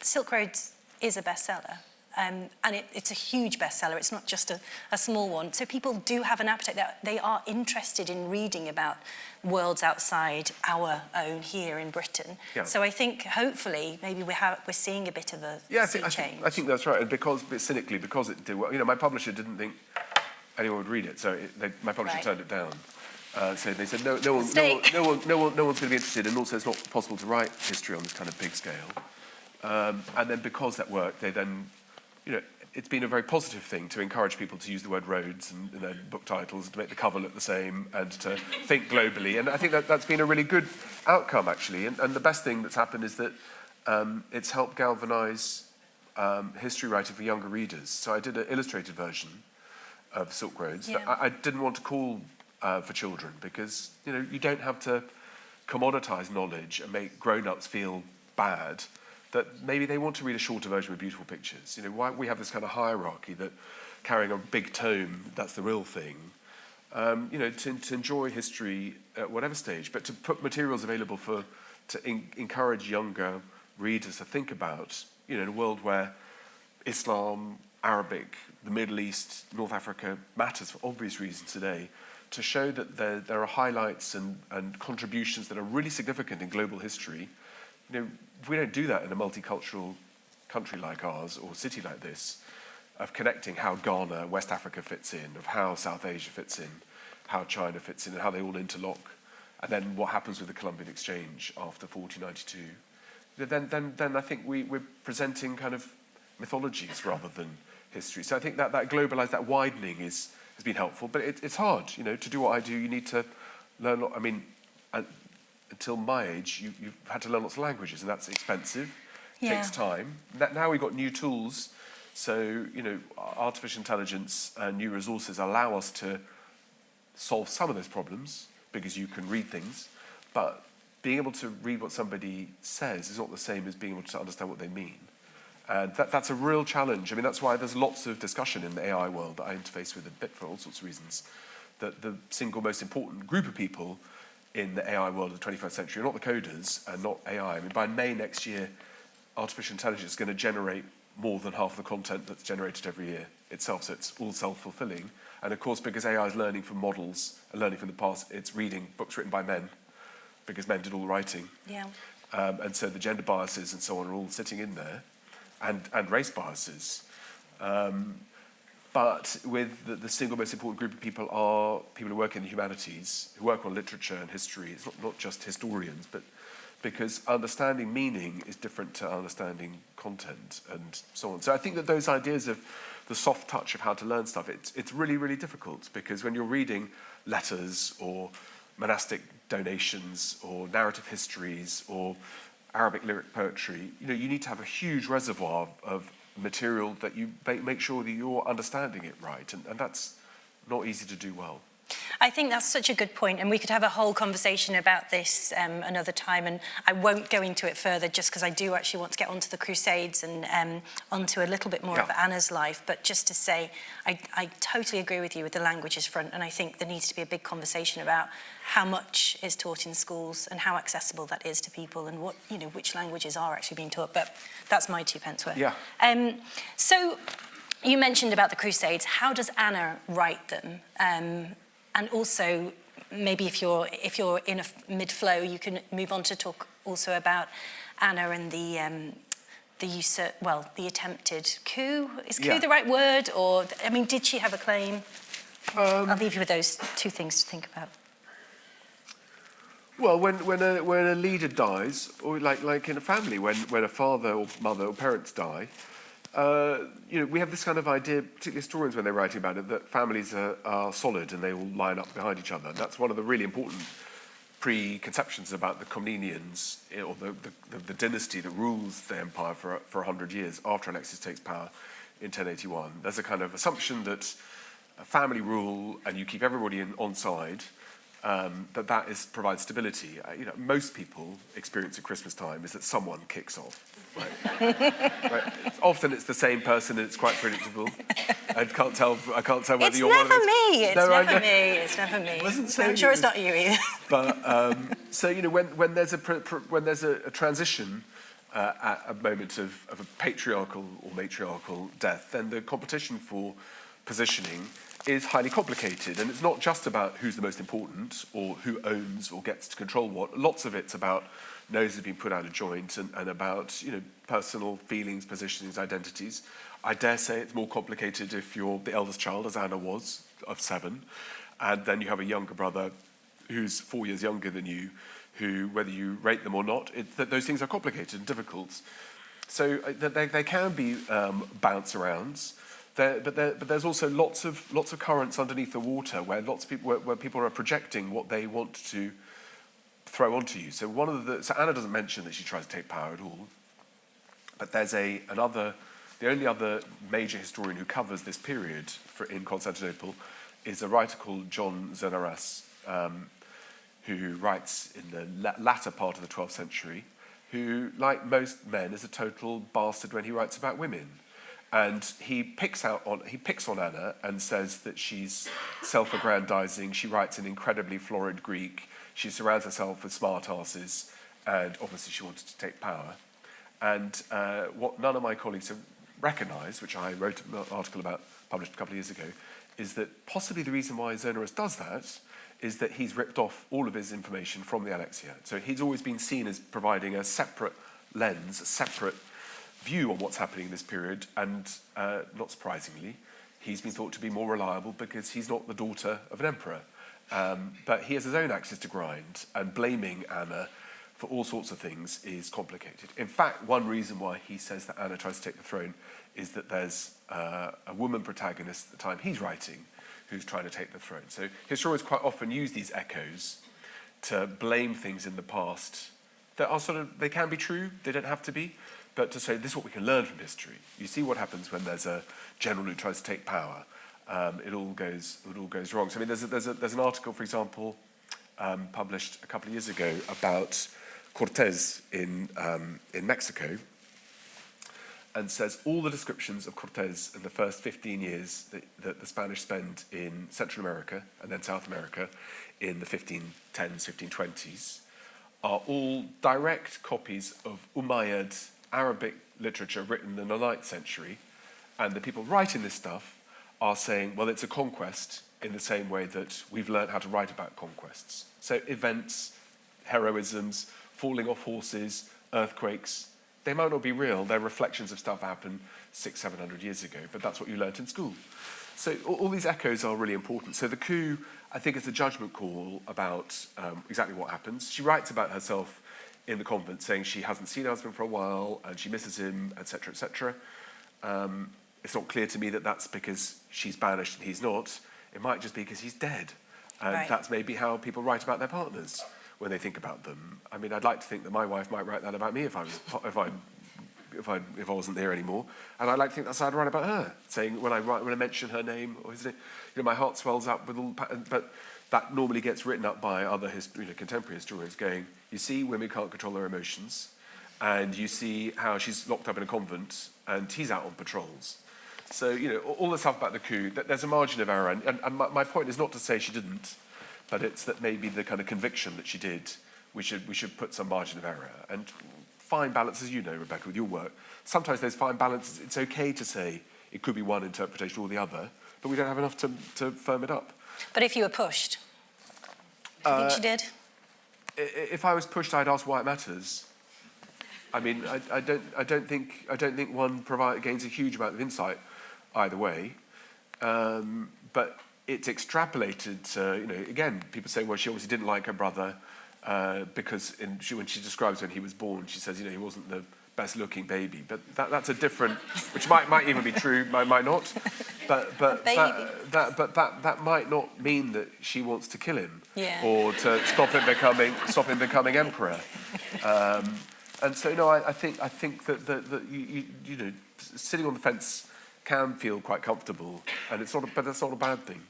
Silk Roads is a bestseller. And it's a huge bestseller. It's not just a small one. So people do have an appetite. That they are interested in reading about worlds outside our own here in Britain. Yeah. So I think hopefully maybe we're seeing a bit of a sea change. I think that's right. And because it did well, my publisher didn't think anyone would read it, so my publisher turned it down. So they said no one's going to be interested, and also it's not possible to write history on this kind of big scale. And then because that worked, they then, it's been a very positive thing to encourage people to use the word roads in their book titles, to make the cover look the same, and to think globally. And I think that's been a really good outcome, actually. And the best thing that's happened is that it's helped galvanise history writing for younger readers. So I did an illustrated version of Silk Roads that I didn't want to call for children, because you don't have to commoditise knowledge and make grown-ups feel bad that maybe they want to read a shorter version with beautiful pictures. Why we have this kind of hierarchy that carrying a big tome, that's the real thing. To enjoy history at whatever stage, but to put materials available to encourage younger readers to think about, in a world where Islam, Arabic, the Middle East, North Africa matters for obvious reasons today, to show that there are highlights and contributions that are really significant in global history. We don't do that in a multicultural country like ours or city like this, of connecting how Ghana, West Africa fits in, of how South Asia fits in, how China fits in, and how they all interlock, and then what happens with the Columbian Exchange after 1492. Then I think we're presenting kind of mythologies rather than history. So I think that globalised, that widening has been helpful, but it's hard, to do what I do. You need to learn. Until my age, you've had to learn lots of languages, and that's expensive. Takes time. Now we've got new tools, so artificial intelligence and new resources allow us to solve some of those problems because you can read things, but being able to read what somebody says is not the same as being able to understand what they mean. And that's a real challenge. That's why there's lots of discussion in the AI world that I interface with a bit for all sorts of reasons, that the single most important group of people in the AI world of the 21st century are not the coders and not AI. By May next year, artificial intelligence is going to generate more than half the content that's generated every year itself, so it's all self-fulfilling. And of course, because AI is learning from models and learning from the past, it's reading books written by men, because men did all the writing. Yeah. And so the gender biases and so on are all sitting in there, and race biases. But with the single most important group of people are people who work in the humanities, who work on literature and history. It's not just historians, but because understanding meaning is different to understanding content and so on. So I think that those ideas of the soft touch of how to learn stuff, it's really, really difficult, because when you're reading letters or monastic donations or narrative histories or Arabic lyric poetry, you need to have a huge reservoir of material that you make sure that you're understanding it right, and that's not easy to do well. I think that's such a good point, and we could have a whole conversation about this another time, and I won't go into it further just because I do actually want to get onto the Crusades and onto a little bit more of Anna's life. But just to say, I totally agree with you with the languages front, and I think there needs to be a big conversation about how much is taught in schools and how accessible that is to people, and what which languages are actually being taught. But that's my 2 pence worth. Yeah. So you mentioned about the Crusades. How does Anna write them? And also, maybe if you're in a mid-flow, you can move on to talk also about Anna and the attempted coup. Is coup the right word? Or, did she have a claim? I'll leave you with those 2 things to think about. Well, when a leader dies, or like in a family, when a father or mother or parents die, we have this kind of idea, particularly historians when they're writing about it, that families are solid and they all line up behind each other. And that's one of the really important preconceptions about the Komnenians, or the dynasty that rules the empire for 100 years after Alexiad takes power in 1081. There's a kind of assumption that a family rule and you keep everybody on side, that provides stability. Most people experience at Christmas time is that someone kicks off. Right. Often it's the same person and it's quite predictable. I can't tell whether you're one of those. It's never me. I'm sure it's not you either. But so when there's a transition at a moment of a patriarchal or matriarchal death, then the competition for positioning is highly complicated, and it's not just about who's the most important or who owns or gets to control what. Lots of it's about noses being put out of joint and about personal feelings, positionings, identities. I dare say it's more complicated if you're the eldest child, as Anna was, of 7, and then you have a younger brother who's 4 years younger than you, who, whether you rate them or not, those things are complicated and difficult. So there can be bounce arounds, but there's also lots of currents underneath the water where lots of people where people are projecting what they want to throw onto you. So so Anna doesn't mention that she tries to take power at all, but there's the only other major historian who covers this period in Constantinople is a writer called John Zenaras, who writes in the latter part of the 12th century, who, like most men, is a total bastard when he writes about women. And he picks on Anna and says that she's self-aggrandizing, she writes in incredibly florid Greek, she surrounds herself with smart asses, and obviously she wanted to take power. And what none of my colleagues have recognized, which I wrote an article about, published a couple of years ago, is that possibly the reason why Zenaras does that is that he's ripped off all of his information from the Alexiad. So he's always been seen as providing a separate lens, a separate view on what's happening in this period, and not surprisingly, he's been thought to be more reliable because he's not the daughter of an emperor. But he has his own axes to grind, and blaming Anna for all sorts of things is complicated. In fact, one reason why he says that Anna tries to take the throne is that there's a woman protagonist at the time he's writing who's trying to take the throne. So historians quite often use these echoes to blame things in the past that are they can be true, they don't have to be, but to say this is what we can learn from history. You see what happens when there's a general who tries to take power. It all goes wrong. So I mean, there's an article, for example, published a couple of years ago about Cortés in Mexico, and says all the descriptions of Cortés in the first 15 years that the Spanish spend in Central America and then South America in the 1510s, 1520s are all direct copies of Umayyad Arabic literature written in the 9th century, and the people writing this stuff are saying, well, it's a conquest in the same way that we've learned how to write about conquests. So events, heroisms, falling off horses, earthquakes, they might not be real. They're reflections of stuff that happened 600-700 years ago, but that's what you learnt in school. So all these echoes are really important. So the coup, I think, is a judgment call about exactly what happens. She writes about herself in the convent, saying she hasn't seen her husband for a while and she misses him, etc., etc. It's not clear to me that that's because she's banished and he's not. It might just be because he's dead. And that's maybe how people write about their partners when they think about them. I mean, I'd like to think that my wife might write that about me if I wasn't there anymore, and I'd like to think that's how I'd write about her, saying when I mention her name or his name, my heart swells up with all. But that normally gets written up by other contemporary historians, going, you see, women can't control their emotions, and you see how she's locked up in a convent and he's out on patrols. So all the stuff about the coup, there's a margin of error, and my point is not to say she didn't. But it's that maybe the kind of conviction that she did, we should put some margin of error and fine balance, as you know, Rebecca, with your work. Sometimes those fine balances, it's okay to say it could be one interpretation or the other, but we don't have enough to firm it up. But if you were pushed, do you think she did? If I was pushed, I'd ask why it matters. I mean, I don't think one gains a huge amount of insight either way, but it's extrapolated to, again, people saying, well, she obviously didn't like her brother because when she describes when he was born, she says, he wasn't the best-looking baby. But that's a different, which might even be true, might not. But that might not mean that she wants to kill him or to stop him becoming emperor. And so, no, I think that you sitting on the fence can feel quite comfortable, and but that's not a bad thing.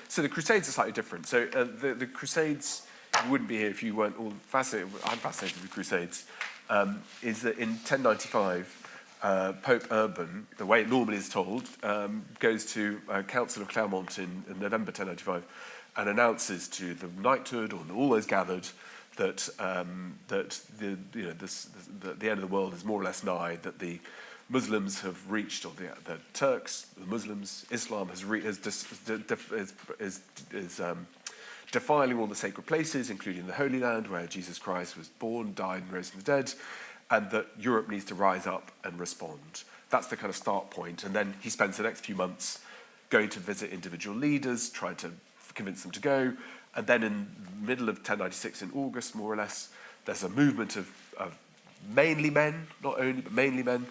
So the Crusades are slightly different. So the Crusades, you wouldn't be here if you weren't all fascinated. I'm fascinated with Crusades. Is that in 1095, Pope Urban, the way it normally is told, goes to a Council of Clermont in November 1095 and announces to the knighthood or all those gathered that the end of the world is more or less nigh, that the Muslims have reached, or the Turks, the Muslims, Islam is defiling all the sacred places, including the Holy Land, where Jesus Christ was born, died, and rose from the dead, and that Europe needs to rise up and respond. That's the kind of start point. And then he spends the next few months going to visit individual leaders, trying to convince them to go. And then in the middle of 1096, in August, more or less, there's a movement of mainly men, not only, but mainly men,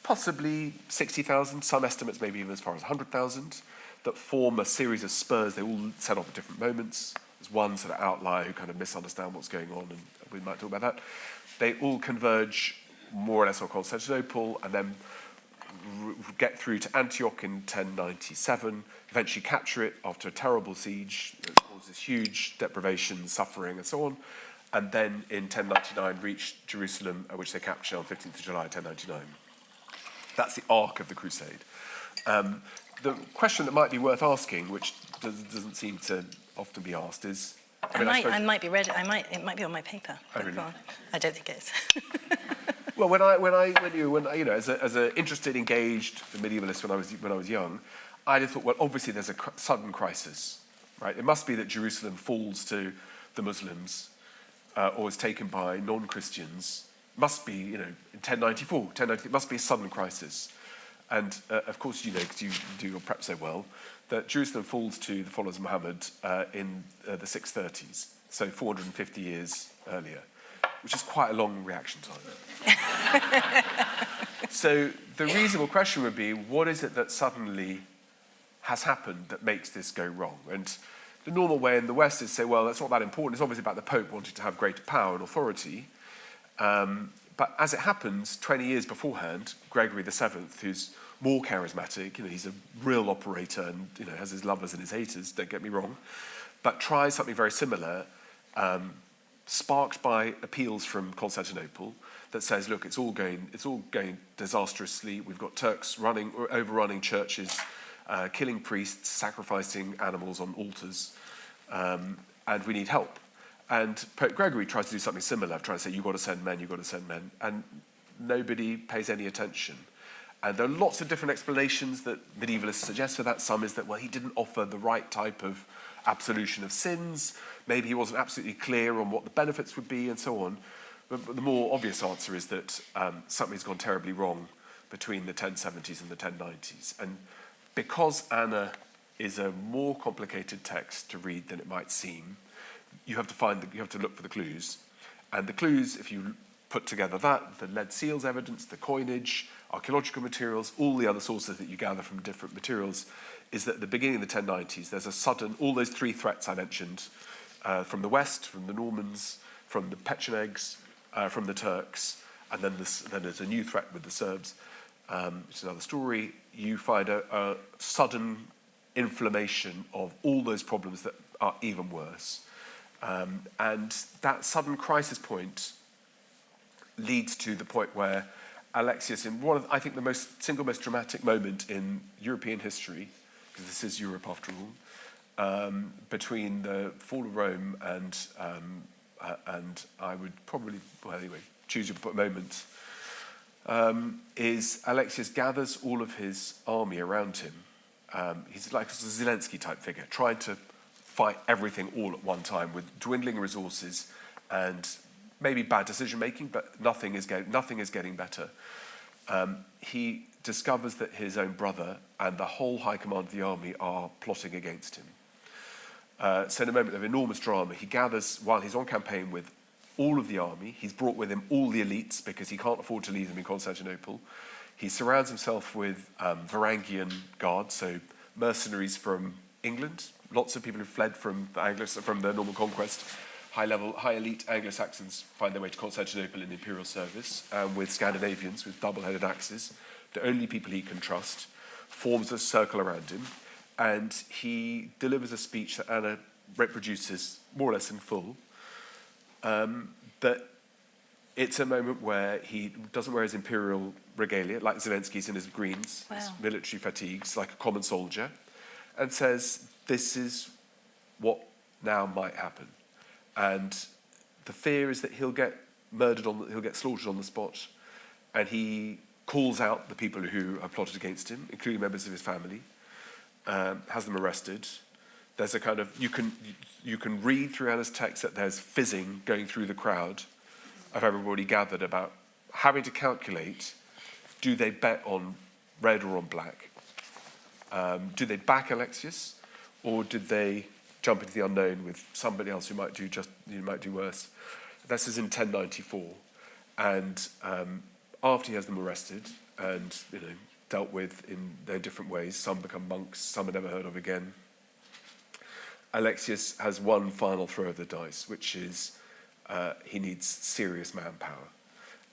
possibly 60,000, some estimates maybe even as far as 100,000, that form a series of spurs. They all set off at different moments. There's one sort of outlier who kind of misunderstand what's going on, and we might talk about that. They all converge more or less on Constantinople, and then get through to Antioch in 1097, eventually capture it after a terrible siege that causes huge deprivation, suffering, and so on. And then in 1099 reach Jerusalem, which they capture on 15th of July 1099. That's the arc of the crusade. The question that might be worth asking, which doesn't seem to often be asked, is... I might be ready. It might be on my paper. Oh, really? I don't think it is. Well, when as an interested, engaged medievalist when I was young, I just thought, well, obviously there's a sudden crisis, right? It must be that Jerusalem falls to the Muslims or is taken by non-Christians. Must be, in 1094, it must be a sudden crisis. And of course, because you do your prep so well, that Jerusalem falls to the followers of Muhammad in the 630s, so 450 years earlier, which is quite a long reaction time. So the reasonable question would be, what is it that suddenly has happened that makes this go wrong? And the normal way in the West is to say, well, that's not that important. It's obviously about the Pope wanting to have greater power and authority. But as it happens, 20 years beforehand, Gregory VII, who's more charismatic, he's a real operator and has his lovers and his haters, don't get me wrong, but tries something very similar, sparked by appeals from Constantinople that says, look, it's all going disastrously. We've got Turks overrunning churches, killing priests, sacrificing animals on altars, and we need help. And Pope Gregory tries to do something similar, trying to say, you've got to send men, and nobody pays any attention. And there are lots of different explanations that medievalists suggest for that. Some is that, well, he didn't offer the right type of absolution of sins. Maybe he wasn't absolutely clear on what the benefits would be, and so on. But the more obvious answer is that something's gone terribly wrong between the 1070s and the 1090s. And because Anna is a more complicated text to read than it might seem, you have to look for the clues. And the clues, if you put together that, the lead seals evidence, the coinage, archaeological materials, all the other sources that you gather from different materials, is that at the beginning of the 1090s, there's a sudden, all those three threats I mentioned, from the west, from the Normans, from the Pechenegs, from the Turks, and then there's a new threat with the Serbs, which is another story. You find a sudden inflammation of all those problems that are even worse. And that sudden crisis point leads to the point where Alexius, in one of, I think, the single most dramatic moment in European history, because this is Europe after all, between the fall of Rome and I would probably, well, anyway, choose your moment, is Alexius gathers all of his army around him. He's like a Zelensky type figure, trying to fight everything all at one time with dwindling resources and maybe bad decision making, but nothing is getting better. He discovers that his own brother and the whole high command of the army are plotting against him. So in a moment of enormous drama, he gathers, while he's on campaign with all of the army, he's brought with him all the elites because he can't afford to leave them in Constantinople. He surrounds himself with Varangian guards, so mercenaries from England, lots of people who fled from the Norman conquest. High elite Anglo-Saxons find their way to Constantinople in imperial service, with Scandinavians with double-headed axes, the only people he can trust, forms a circle around him, and he delivers a speech that Anna reproduces more or less in full, that it's a moment where he doesn't wear his imperial regalia, like Zelensky's in his greens, his military fatigues, like a common soldier, and says, this is what now might happen. And the fear is that he'll get slaughtered on the spot, and he calls out the people who have plotted against him, including members of his family, has them arrested. There's a kind of, you can read through Anna's text that there's fizzing going through the crowd of everybody gathered about having to calculate, do they bet on red or on black? Do they back Alexius, or did they jump into the unknown with somebody else who might do worse? This is in 1094. And after he has them arrested and dealt with in their different ways, some become monks, some are never heard of again, Alexius has one final throw of the dice, which is he needs serious manpower.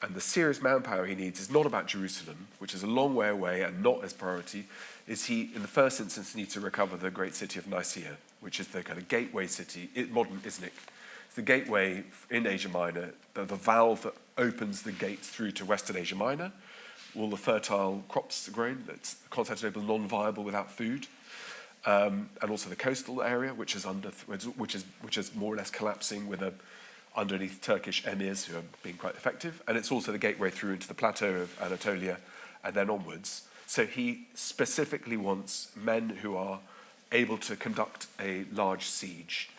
And the serious manpower he needs is not about Jerusalem, which is a long way away and not his priority. Is he, in the first instance, needs to recover the great city of Nicaea, which is the kind of gateway city, modern Iznik. It's the gateway in Asia Minor, the valve that opens the gates through to Western Asia Minor. All the fertile crops are grown. It's Constantinople non-viable without food. And also the coastal area, which is more or less collapsing with underneath Turkish emirs who are being quite effective. And it's also the gateway through into the plateau of Anatolia and then onwards. So he specifically wants men who are able to conduct a large siege.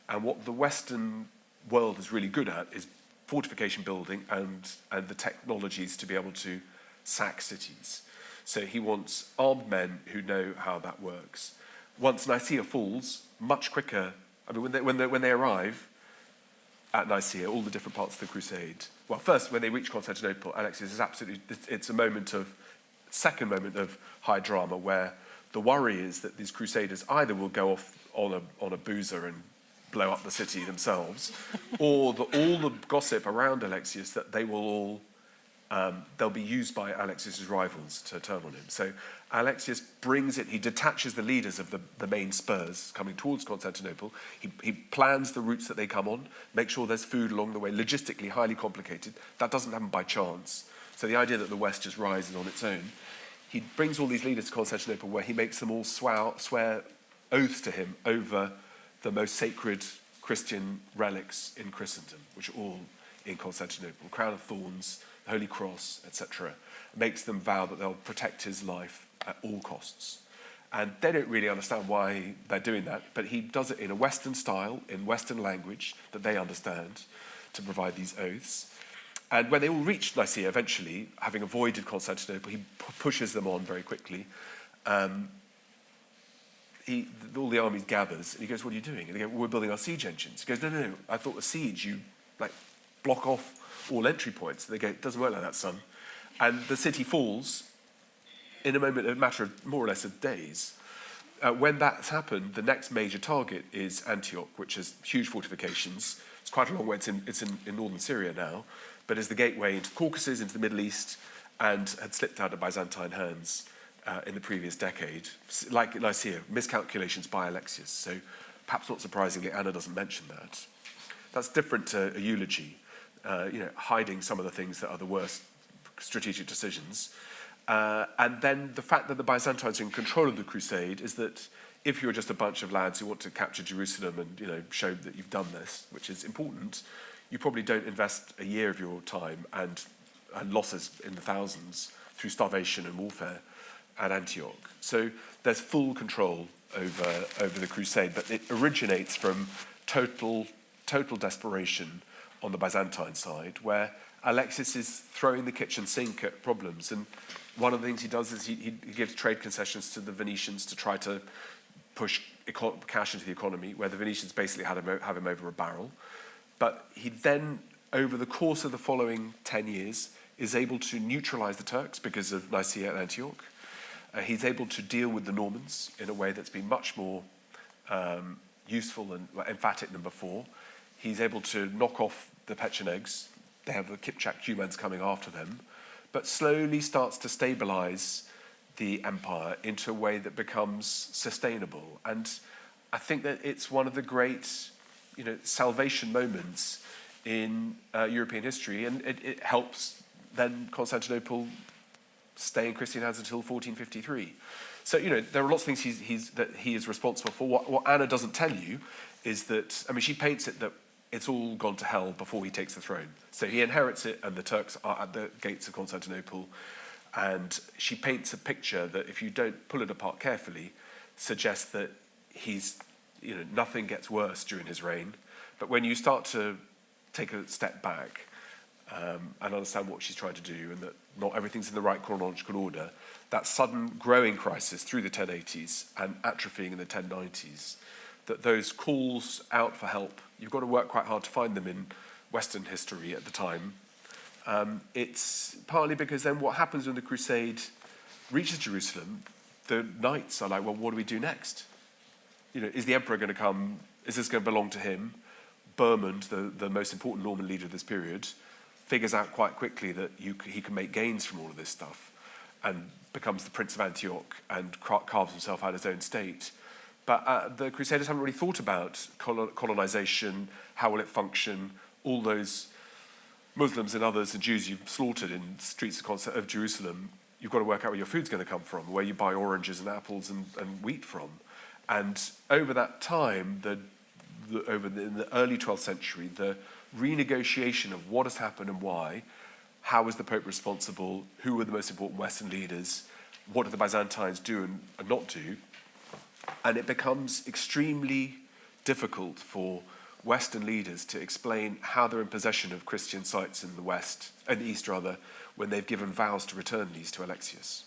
And what the Western world is really good at is fortification building and the technologies to be able to sack cities. So he wants armed men who know how that works. Once Nicaea falls, much quicker, I mean, when they arrive at Nicaea, all the different parts of the crusade, well, first, when they reach Constantinople, Alexius is absolutely, it's a second moment of high drama where the worry is that these crusaders either will go off on a boozer and blow up the city themselves, or all the gossip around Alexius that they will all, they'll be used by Alexius's rivals to turn on him. So Alexius brings it, he detaches the leaders of the main spurs coming towards Constantinople. He plans the routes that they come on, make sure there's food along the way, logistically highly complicated. That doesn't happen by chance. So the idea that the West just rises on its own, he brings all these leaders to Constantinople where he makes them all swear oaths to him over the most sacred Christian relics in Christendom, which are all in Constantinople, crown of thorns, the Holy Cross, etc. Makes them vow that they'll protect his life at all costs. And they don't really understand why they're doing that, but he does it in a Western style, in Western language that they understand, to provide these oaths. And when they all reach Nicaea eventually, having avoided Constantinople, he pushes them on very quickly. All the armies gathers, and he goes, "What are you doing?" And they go, "Well, we're building our siege engines." He goes, No, I thought a siege, you block off all entry points." They go, "It doesn't work like that, son." And the city falls in a matter of more or less of days. When that's happened, the next major target is Antioch, which has huge fortifications. It's quite a long way. It's in northern Syria now, but is the gateway into the Caucasus, into the Middle East, and had slipped out of Byzantine hands in the previous decade. Like Nicaea, miscalculations by Alexius. So perhaps not surprisingly, Anna doesn't mention that. That's different to a eulogy, hiding some of the things that are the worst strategic decisions. And then the fact that the Byzantines are in control of the crusade is that if you're just a bunch of lads who want to capture Jerusalem and show that you've done this, which is important, you probably don't invest a year of your time and losses in the thousands through starvation and warfare at Antioch. So there's full control over the crusade, but it originates from total desperation on the Byzantine side, where Alexius is throwing the kitchen sink at problems. And one of the things he does is he gives trade concessions to the Venetians to try to push cash into the economy, where the Venetians basically have him over a barrel. But he then, over the course of the following 10 years, is able to neutralize the Turks because of Nicaea and Antioch. He's able to deal with the Normans in a way that's been much more useful and emphatic than before. He's able to knock off the Pechenegs. They have the Kipchak Cumans coming after them, but slowly starts to stabilize the empire into a way that becomes sustainable. And I think that it's one of the great, salvation moments in European history, and it helps then Constantinople stay in Christian hands until 1453. So, there are lots of things that he is responsible for. What Anna doesn't tell you is that, she paints it that it's all gone to hell before he takes the throne. So he inherits it, and the Turks are at the gates of Constantinople. And she paints a picture that, if you don't pull it apart carefully, suggests that he's, nothing gets worse during his reign. But when you start to take a step back and understand what she's trying to do, and that not everything's in the right chronological order, that sudden growing crisis through the 1080s and atrophying in the 1090s, that those calls out for help, you've got to work quite hard to find them in Western history at the time, It's partly because then what happens when the crusade reaches Jerusalem, the knights are like, well, what do we do next? You know, is the emperor going to come? Is this going to belong to him? Bohemond, the most important Norman leader of this period, figures out quite quickly that he can make gains from all of this stuff and becomes the Prince of Antioch and carves himself out his own state. But the Crusaders haven't really thought about colonization, how will it function, all those Muslims and others and Jews you've slaughtered in the streets of Jerusalem. You've got to work out where your food's going to come from, where you buy oranges and apples and wheat from. And over that time, in the early 12th century, the renegotiation of what has happened and why, how was the Pope responsible, who were the most important Western leaders, what did the Byzantines do and not do, and it becomes extremely difficult for Western leaders to explain how they're in possession of Christian sites in the East, when they've given vows to return these to Alexius.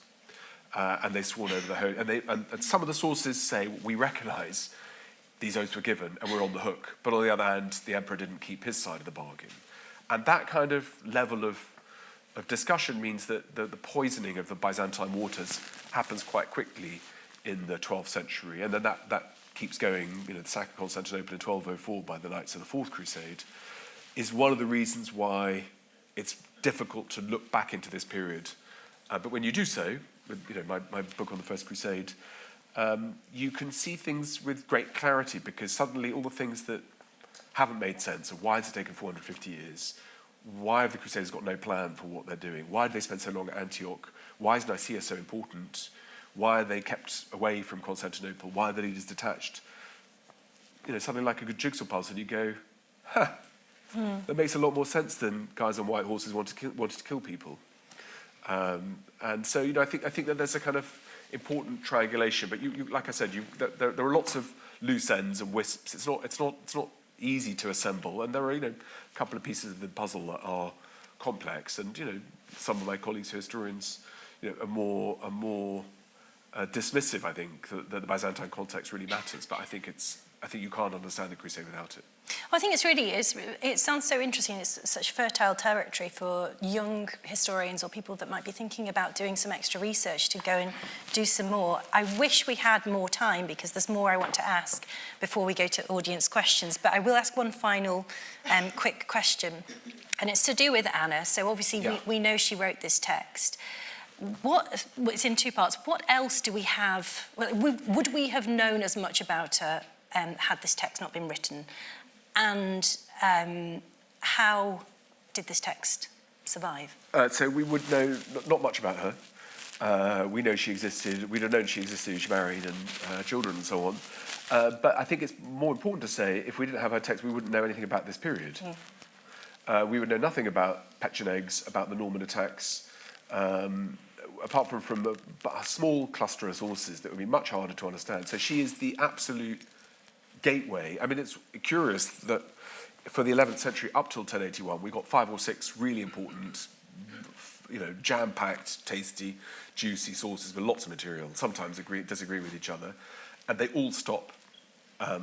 And they've sworn over the holy, and some of the sources say we recognise these oaths were given and we're on the hook. But on the other hand, the emperor didn't keep his side of the bargain. And that kind of level of discussion means that the poisoning of the Byzantine waters happens quite quickly in the 12th century. And then that keeps going. You know, the sack of Constantinople in 1204 by the Knights of the Fourth Crusade is one of the reasons why it's difficult to look back into this period. But when you do so, with my book on the First Crusade, you can see things with great clarity, because suddenly all the things that haven't made sense of why has it taken 450 years, why have the Crusaders got no plan for what they're doing, why did they spend so long at Antioch, why is Nicaea so important, why are they kept away from Constantinople, why are the leaders detached? You know, something like a good jigsaw puzzle, you go, that makes a lot more sense than guys on white horses wanted to kill people. And so, I think that there's a kind of important triangulation. But you like I said, there are lots of loose ends and wisps. It's not easy to assemble, and there are a couple of pieces of the puzzle that are complex. And some of my colleagues who are historians, are more dismissive. I think that the Byzantine context really matters. But I think you can't understand the Crusade without it. Well, I think it sounds so interesting. It's such fertile territory for young historians or people that might be thinking about doing some extra research to go and do some more. I wish we had more time, because there's more I want to ask before we go to audience questions. But I will ask one final quick question, and it's to do with Anna. So obviously we know she wrote this text. It's in two parts. What else do we have? Would we have known as much about her had this text not been written? And how did this text survive? So we would know not much about her. We know she existed. We'd have known she existed. She married and children and so on. But I think it's more important to say, if we didn't have her text, we wouldn't know anything about this period. We would know nothing about Pechenegs, about the Norman attacks, apart from a small cluster of sources that would be much harder to understand. So she is the absolute gateway. I mean, it's curious that for the 11th century up till 1081, we got 5 or 6 really important, jam-packed, tasty, juicy sources with lots of material, sometimes disagree with each other, and they all stop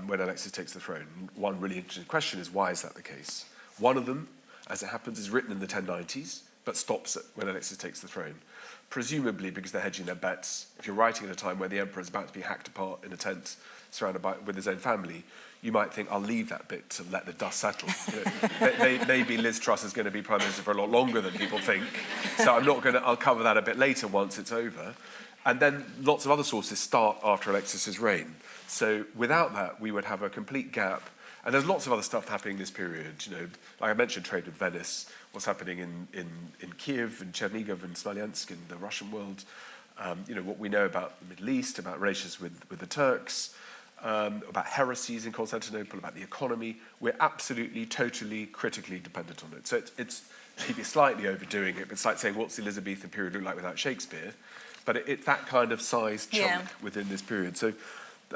when Alexius takes the throne. One really interesting question is, why is that the case? One of them, as it happens, is written in the 1090s, but stops when Alexius takes the throne, presumably because they're hedging their bets. If you're writing at a time where the emperor is about to be hacked apart in a tent surrounded with his own family, you might think, I'll leave that bit to let the dust settle. Maybe Liz Truss is going to be Prime Minister for a lot longer than people think, so I'll cover that a bit later once it's over. And then lots of other sources start after Alexius's reign. So without that, we would have a complete gap. And there's lots of other stuff happening in this period. Like I mentioned, trade with Venice, what's happening in Kiev and Chernihiv and Smolensk in the Russian world. What we know about the Middle East, about relations with the Turks, about heresies in Constantinople, about the economy. We're absolutely, totally, critically dependent on it. So it's maybe slightly overdoing it, but it's like saying, what's the Elizabethan period look like without Shakespeare? But it's that kind of size chunk within this period. So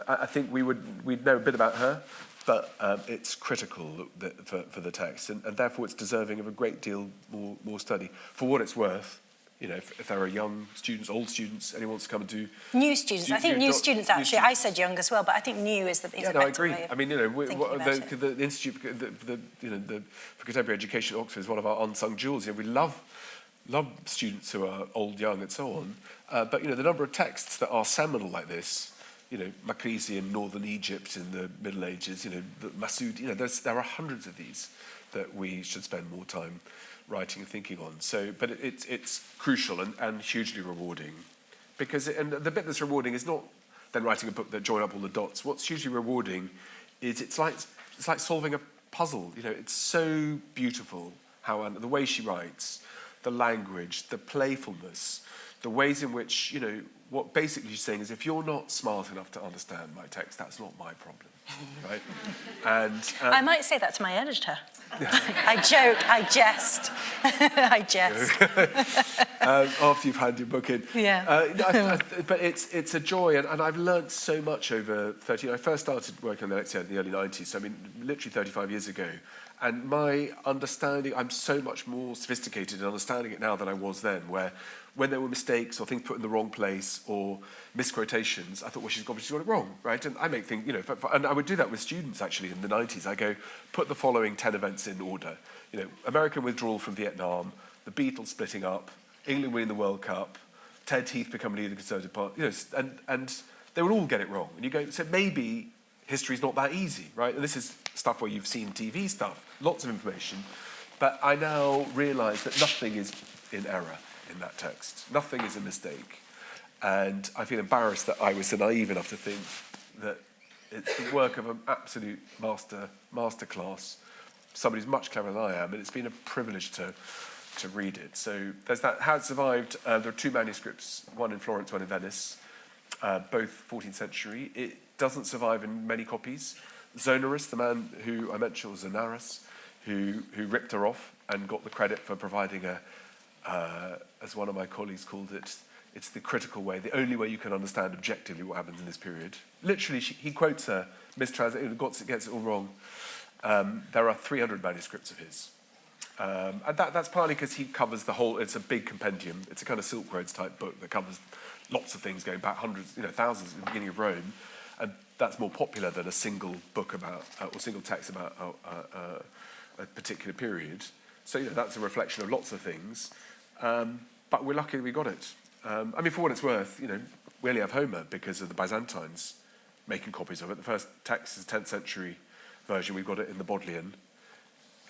I think we'd know a bit about her, but it's critical for the text, and therefore it's deserving of a great deal more study. For what it's worth, You know, if there are young students, old students, anyone wants to come and do... New students. I think new students, actually. I said young as well, but I think new is the yeah, no, I agree. I mean, you know, the Institute for Contemporary Education at Oxford is one of our unsung jewels. You know, we love students who are old, young, and so on. But, you know, the number of texts that are seminal like this, you know, Makrizi in northern Egypt in the Middle Ages, you know, Massoud, you know, there are hundreds of these that we should spend more time writing and thinking on. So, but it's crucial and hugely rewarding, because and the bit that's rewarding is not then writing a book that join up all the dots. What's hugely rewarding is it's like solving a puzzle. You know, it's so beautiful how Anna, the way she writes, the language, the playfulness, the ways in which, you know, what basically she's saying is, if you're not smart enough to understand my text, that's not my problem, right? And I might say that to my editor. I joke, I jest. I jest. After you've had your book in. Yeah. But it's a joy, and I've learnt so much over 30 years. I first started working on the Alexiad in the early 90s, so I mean, literally 35 years ago. And my understanding, I'm so much more sophisticated in understanding it now than I was then, where when there were mistakes or things put in the wrong place or misquotations, I thought, well, she's obviously got it wrong, right? And I make things, you know, and I would do that with students, actually, in the 90s. I go, put the following 10 events in order. You know, American withdrawal from Vietnam, the Beatles splitting up, England winning the World Cup, Ted Heath becoming leader of the Conservative Party, you know, and they would all get it wrong. And you go, so maybe history's not that easy, right? And this is stuff where you've seen TV stuff, lots of information. But I now realise that nothing is in error in that text. Nothing is a mistake. And I feel embarrassed that I was so naive enough to think that it's the work of an absolute masterclass, somebody who's much cleverer than I am, and it's been a privilege to read it. So there's that, how it survived. There are two manuscripts, one in Florence, one in Venice, both 14th century. It doesn't survive in many copies. Zonaras, the man who I mentioned, was Zonaras, who ripped her off and got the credit for providing as one of my colleagues called it, it's the critical way, the only way you can understand objectively what happens in this period. Literally, he quotes her, mistranslates, gets it all wrong. There are 300 manuscripts of his. And that's partly because he covers the whole, it's a big compendium. It's a kind of Silk Roads type book that covers lots of things going back hundreds, you know, thousands at the beginning of Rome. And that's more popular than a single book about, or single text about a particular period. So, you know, that's a reflection of lots of things. But we're lucky we got it. I mean, for what it's worth, you know, we only have Homer because of the Byzantines making copies of it. The first text is a 10th century version. We've got it in the Bodleian.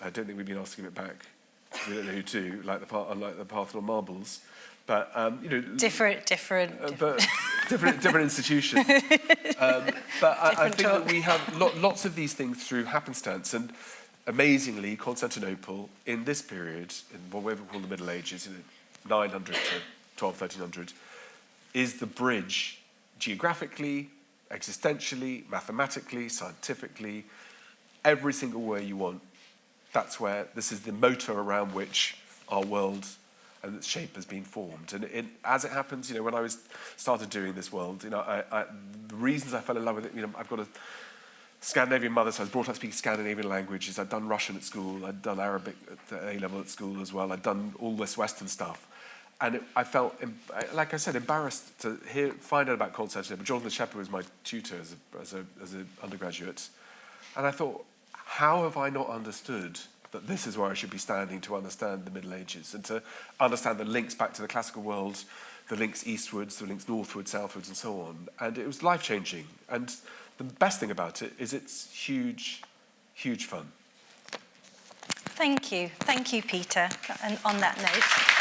I don't think we've been asked to give it back. We don't know who to, unlike the Parthenon marbles. But, you know... Different institution. But I think that we have lots of these things through happenstance. And amazingly, Constantinople, in this period, in what we call the Middle Ages, you know, 900 to 12, 1300, is the bridge geographically, existentially, mathematically, scientifically, every single way you want. That's where this is the motor around which our world and its shape has been formed. And as it happens, you know, when I started doing this world, you know, the reasons I fell in love with it, you know, I've got a Scandinavian mother, so I was brought up speaking Scandinavian languages. I'd done Russian at school. I'd done Arabic at A-level at school as well. I'd done all this Western stuff. And I felt, like I said, embarrassed to find out about Constantinople. Jonathan Shepherd was my tutor as an undergraduate. And I thought, how have I not understood that this is where I should be standing to understand the Middle Ages and to understand the links back to the classical world, the links eastwards, the links northwards, southwards, and so on. And it was life-changing. And the best thing about it is it's huge, huge fun. Thank you, Peter. And on that note...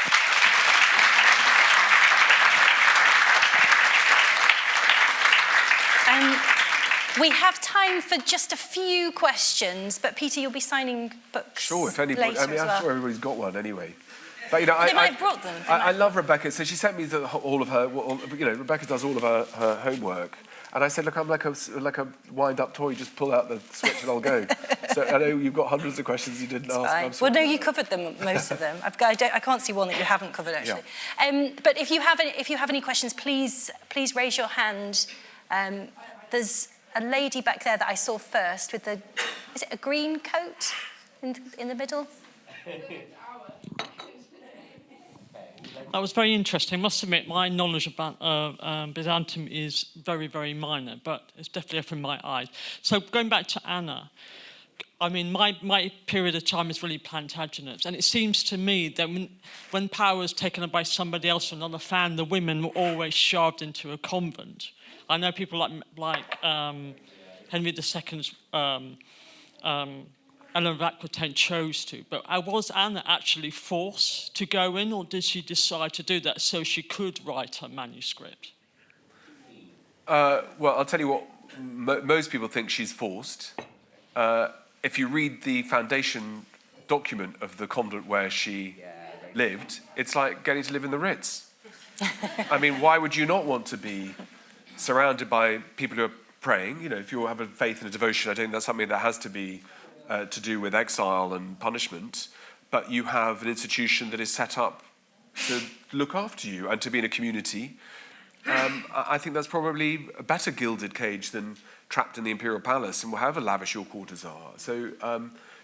we have time for just a few questions, but Peter, you'll be signing books. Sure, if anybody. I mean, I'm sure everybody's got one anyway. But you know, they might have brought them. I love Rebecca. So she sent me all of her. You know, Rebecca does all of her homework, and I said, look, I'm like a wind-up toy. Just pull out the switch and I'll go. So I know you've got hundreds of questions you didn't ask. Well, no, you covered them, most of them. I can't see one that you haven't covered actually. Yeah. But if you have any questions, please raise your hand. There's a lady back there that I saw first with is it a green coat in the middle? That was very interesting. I must admit, my knowledge about Byzantium is very, very minor, but it's definitely opened my eyes. So going back to Anna, I mean, my period of time is really Plantagenets, and it seems to me that when power was taken up by somebody else, another fan, the women were always shoved into a convent. I know people like Henry II's Ellen of Aquitaine chose to, but was Anna actually forced to go in, or did she decide to do that so she could write her manuscript? Well, I'll tell you what, most people think she's forced. If you read the foundation document of the convent where she lived, it's like getting to live in the Ritz. I mean, why would you not want to be surrounded by people who are praying? You know, if you have a faith and a devotion, I don't think that's something that has to be to do with exile and punishment, but you have an institution that is set up to look after you and to be in a community. I think that's probably a better gilded cage than trapped in the imperial palace and however lavish your quarters are. So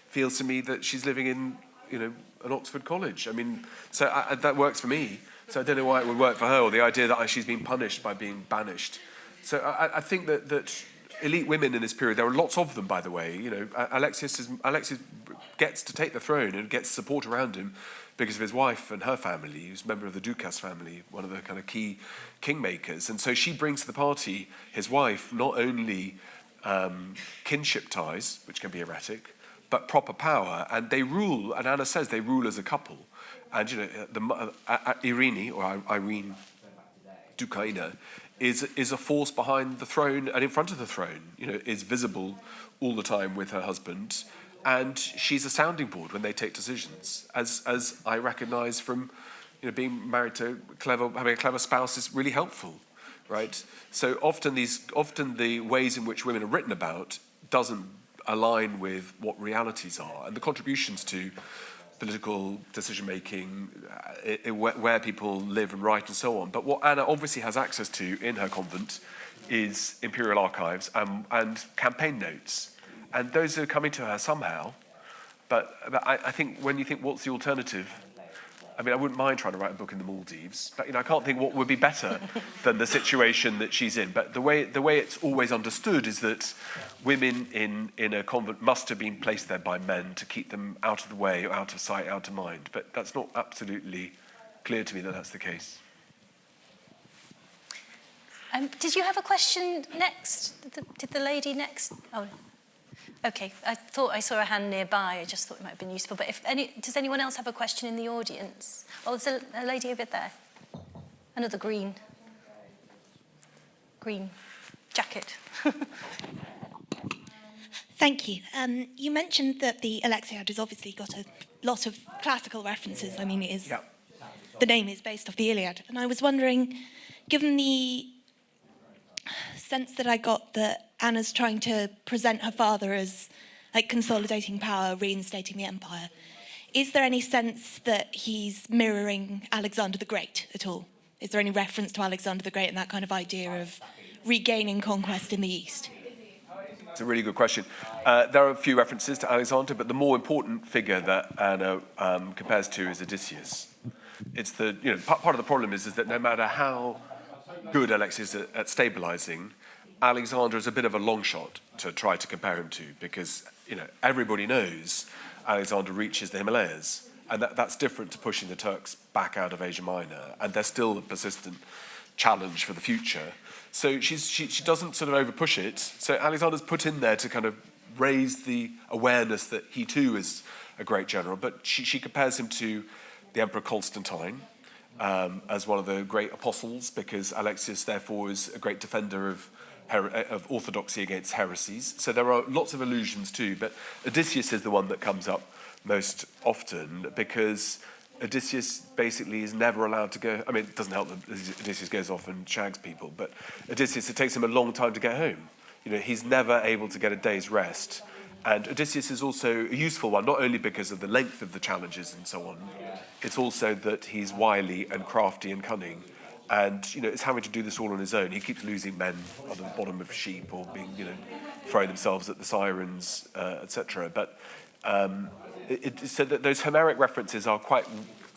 feels to me that she's living in, you know, an Oxford college. I mean, so that works for me. So I don't know why it would work for her, or the idea that she's been punished by being banished. So I think that elite women in this period, there are lots of them, by the way. You know, Alexiad gets to take the throne and gets support around him because of his wife and her family, who's a member of the Dukas family, one of the kind of key kingmakers. And so she brings to the party, his wife, not only kinship ties, which can be erratic, but proper power. And they rule, and Anna says they rule as a couple. And, you know, Irene Dukaina, is a force behind the throne and in front of the throne, you know, is visible all the time with her husband. And she's a sounding board when they take decisions, as I recognise from, you know, being married to having a clever spouse is really helpful, right? So often the ways in which women are written about doesn't align with what realities are, and the contributions to political decision-making, where people live and write and so on. But what Anna obviously has access to in her convent is imperial archives and campaign notes. And those are coming to her somehow. But I think when you think, what's the alternative? I mean, I wouldn't mind trying to write a book in the Maldives, but, you know, I can't think what would be better than the situation that she's in. But the way it's always understood is that women in a convent must have been placed there by men to keep them out of the way, out of sight, out of mind. But that's not absolutely clear to me that that's the case. Did you have a question next? Did the lady next? Oh, okay. I thought I saw a hand nearby. I just thought it might have been useful. But does anyone else have a question in the audience? Oh, there's a lady over there. Another green jacket. Thank you. You mentioned that the Alexiad has obviously got a lot of classical references. I mean, it is the name is based off the Iliad. And I was wondering, given the sense that I got that Anna's trying to present her father as like consolidating power, reinstating the empire, is there any sense that he's mirroring Alexander the Great at all? Is there any reference to Alexander the Great and that kind of idea of regaining conquest in the East? It's a really good question. There are a few references to Alexander, but the more important figure that Anna compares to is Odysseus. It's the, you know, part of the problem is that no matter how good Alexiad is at stabilizing, Alexander is a bit of a long shot to try to compare him to, because, you know, everybody knows Alexander reaches the Himalayas, and that's different to pushing the Turks back out of Asia Minor, and they're still a persistent challenge for the future. So she doesn't sort of over-push it. So Alexander's put in there to kind of raise the awareness that he too is a great general, but she compares him to the Emperor Constantine as one of the great apostles, because Alexius therefore is a great defender of orthodoxy against heresies. So there are lots of allusions too, but Odysseus is the one that comes up most often, because Odysseus basically is never allowed to go. I mean, it doesn't help that Odysseus goes off and shags people, but Odysseus, it takes him a long time to get home. You know, he's never able to get a day's rest. And Odysseus is also a useful one, not only because of the length of the challenges and so on, it's also that he's wily and crafty and cunning. And, you know, it's having to do this all on his own. He keeps losing men on the bottom of sheep, or being, you know, throwing themselves at the sirens, etc. But so that those Homeric references are quite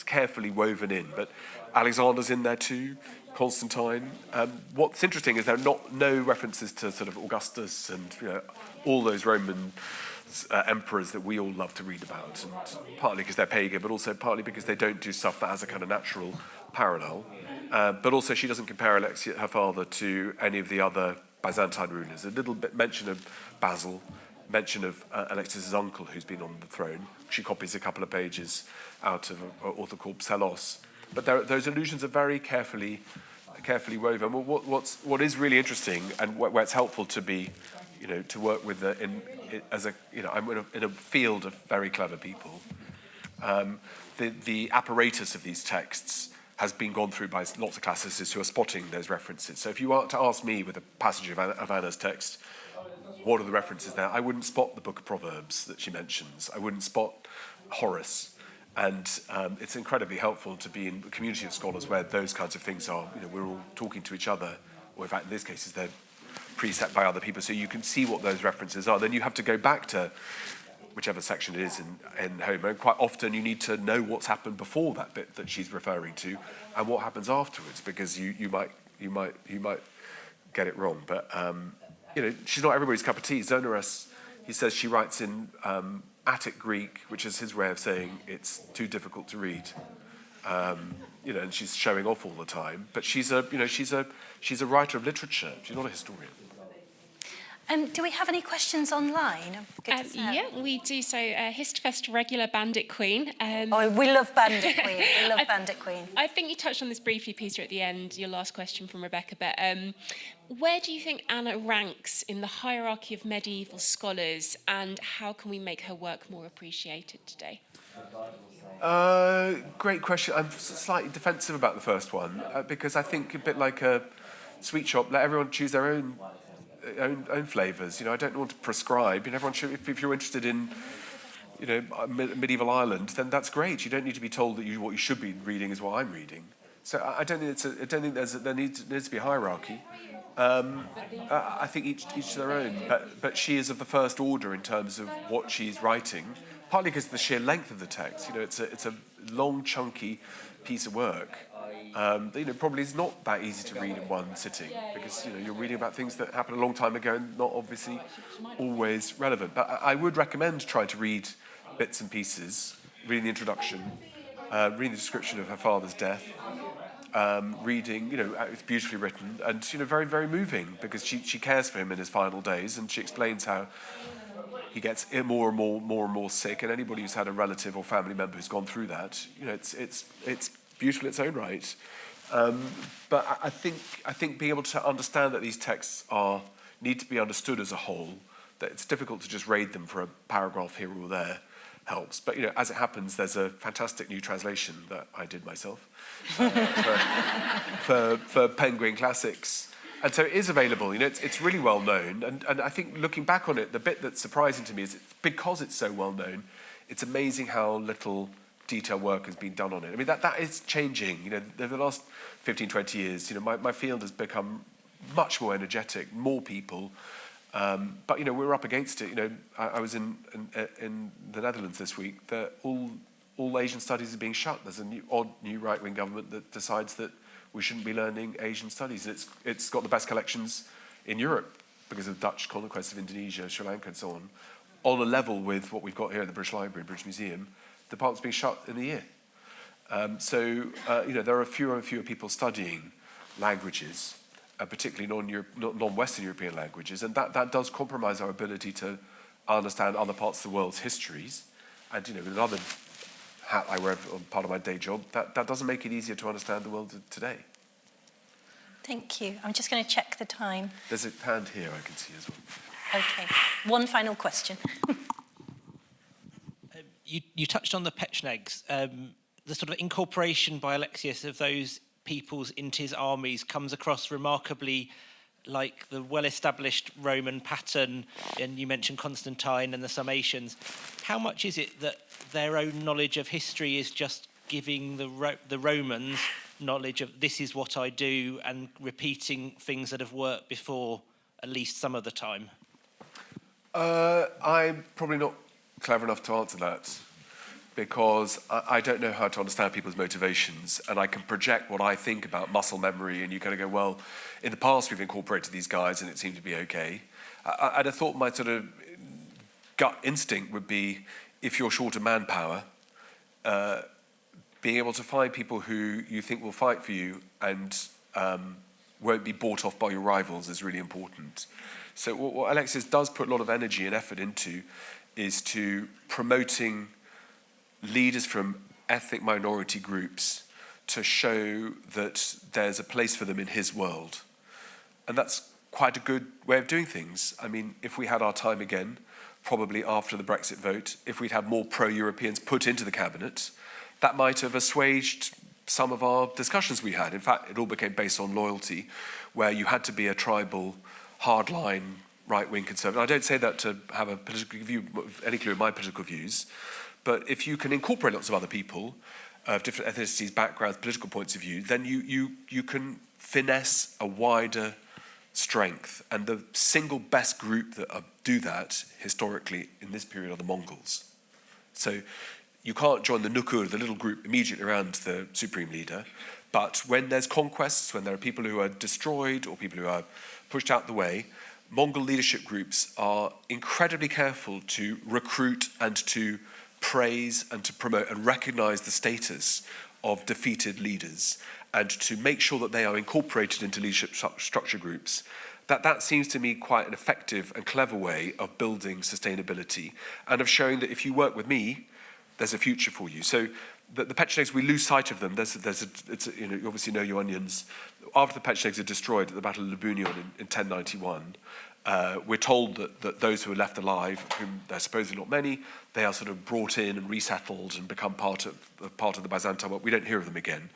carefully woven in. But Alexander's in there too, Constantine. What's interesting is there are no references to sort of Augustus and all those Roman emperors that we all love to read about, and partly because they're pagan, but also partly because they don't do stuff that has a kind of natural parallel. But also she doesn't compare Alexiad, her father, to any of the other Byzantine rulers. A little bit mention of Basil, mention of Alexiad's uncle who's been on the throne. She copies a couple of pages out of an author called Psellos. But those allusions are very carefully woven. Well, what is really interesting, and where it's helpful to be, to work with I'm in a field of very clever people. The apparatus of these texts has been gone through by lots of classicists who are spotting those references. So if you were to ask me with a passage of Anna's text, what are the references there? I wouldn't spot the book of Proverbs that she mentions. I wouldn't spot Horace. And it's incredibly helpful to be in a community of scholars where those kinds of things are, we're all talking to each other, or in fact, in this case, they're preset by other people, so you can see what those references are. Then you have to go back to whichever section it is in Homer. And quite often you need to know what's happened before that bit that she's referring to, and what happens afterwards, because you might get it wrong. But she's not everybody's cup of tea. Zonaras, he says she writes in Attic Greek, which is his way of saying it's too difficult to read. And she's showing off all the time. But she's a writer of literature. She's not a historian. Do we have any questions online? Yeah, we do. So, HistFest regular Bandit Queen. We love Bandit Queen. We love Bandit Queen. I think you touched on this briefly, Peter, at the end, your last question from Rebecca. But where do you think Anna ranks in the hierarchy of medieval scholars, and how can we make her work more appreciated today? Great question. I'm slightly defensive about the first one because I think a bit like a sweet shop, let everyone choose their own flavours. I don't want to prescribe. Everyone should, if you're interested in, medieval Ireland, then that's great. You don't need to be told that what you should be reading is what I'm reading. So I don't think there needs to be a hierarchy. I think each to their own. But she is of the first order in terms of what she's writing, partly because of the sheer length of the text. It's a long, chunky piece of work. Probably is not that easy to read in one sitting because you're reading about things that happened a long time ago and not obviously always relevant. But I would recommend trying to read bits and pieces, reading the introduction, reading the description of her father's death, reading, it's beautifully written and very, very moving because she cares for him in his final days, and she explains how he gets more and more sick, and anybody who's had a relative or family member who's gone through that, it's beautiful in its own right. But I think being able to understand that these texts need to be understood as a whole, that it's difficult to just read them for a paragraph here or there, helps. But as it happens, there's a fantastic new translation that I did myself for Penguin Classics, and so it is available. It's really well known, and I think looking back on it, the bit that's surprising to me is because it's so well known, it's amazing how little detailed work has been done on it. I mean, that is changing. Over the last 15, 20 years, my field has become much more energetic, more people. But we're up against it. I was in the Netherlands this week. That all Asian studies are being shut. There's a new right-wing government that decides that we shouldn't be learning Asian studies. It's got the best collections in Europe because of Dutch conquest of Indonesia, Sri Lanka, and so on a level with what we've got here at the British Library, British Museum. The department's being shut in a year. There are fewer and fewer people studying languages, particularly non-Western European languages, and that does compromise our ability to understand other parts of the world's histories. And with another hat I wear on part of my day job, that doesn't make it easier to understand the world today. Thank you. I'm just going to check the time. There's a hand here I can see as well. Okay. One final question. You touched on the Pechenegs. The sort of incorporation by Alexius of those peoples into his armies comes across remarkably like the well-established Roman pattern, and you mentioned Constantine and the Sarmatians. How much is it that their own knowledge of history is just giving the Romans knowledge of this is what I do and repeating things that have worked before at least some of the time? I'm probably not clever enough to answer that because I don't know how to understand people's motivations, and I can project what I think about muscle memory, and you kind of go, well, in the past we've incorporated these guys and it seemed to be okay. I'd have thought my sort of gut instinct would be, if you're short of manpower, being able to find people who you think will fight for you and won't be bought off by your rivals is really important. So what Alexiad does put a lot of energy and effort into is to promoting leaders from ethnic minority groups to show that there's a place for them in his world. And that's quite a good way of doing things. I mean, if we had our time again, probably after the Brexit vote, if we'd had more pro-Europeans put into the cabinet, that might have assuaged some of our discussions we had. In fact, it all became based on loyalty, where you had to be a tribal, hardline, right-wing conservative. I don't say that to have a political view, any clue of my political views, but if you can incorporate lots of other people of different ethnicities, backgrounds, political points of view, then you can finesse a wider strength. And the single best group that do that historically in this period are the Mongols. So you can't join the Nukur, the little group immediately around the supreme leader, but when there's conquests, when there are people who are destroyed or people who are pushed out the way, Mongol leadership groups are incredibly careful to recruit and to praise and to promote and recognize the status of defeated leaders and to make sure that they are incorporated into leadership structure groups. That seems to me quite an effective and clever way of building sustainability and of showing that if you work with me, there's a future for you. So the Pechenegs, we lose sight of them. You obviously know your onions. After the Pechenegs are destroyed at the Battle of Libunion in 1091, we're told that those who are left alive, whom there are supposedly not many, they are sort of brought in and resettled and become part of the Byzantine world. We don't hear of them again.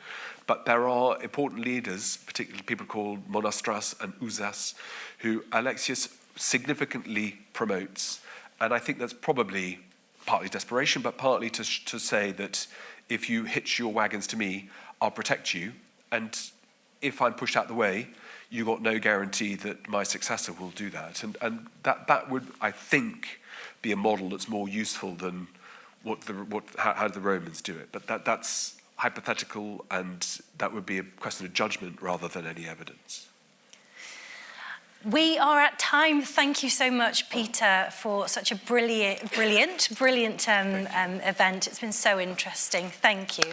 But there are important leaders, particularly people called Monastras and Uzas, who Alexiad significantly promotes. And I think that's probably partly desperation, but partly to say that if you hitch your wagons to me, I'll protect you. And if I'm pushed out the way, you got no guarantee that my successor will do that. And that would, I think, be a model that's more useful than how the Romans do it. But that's hypothetical, and that would be a question of judgment rather than any evidence. We are at time. Thank you so much, Peter, for such a brilliant event. It's been so interesting. Thank you.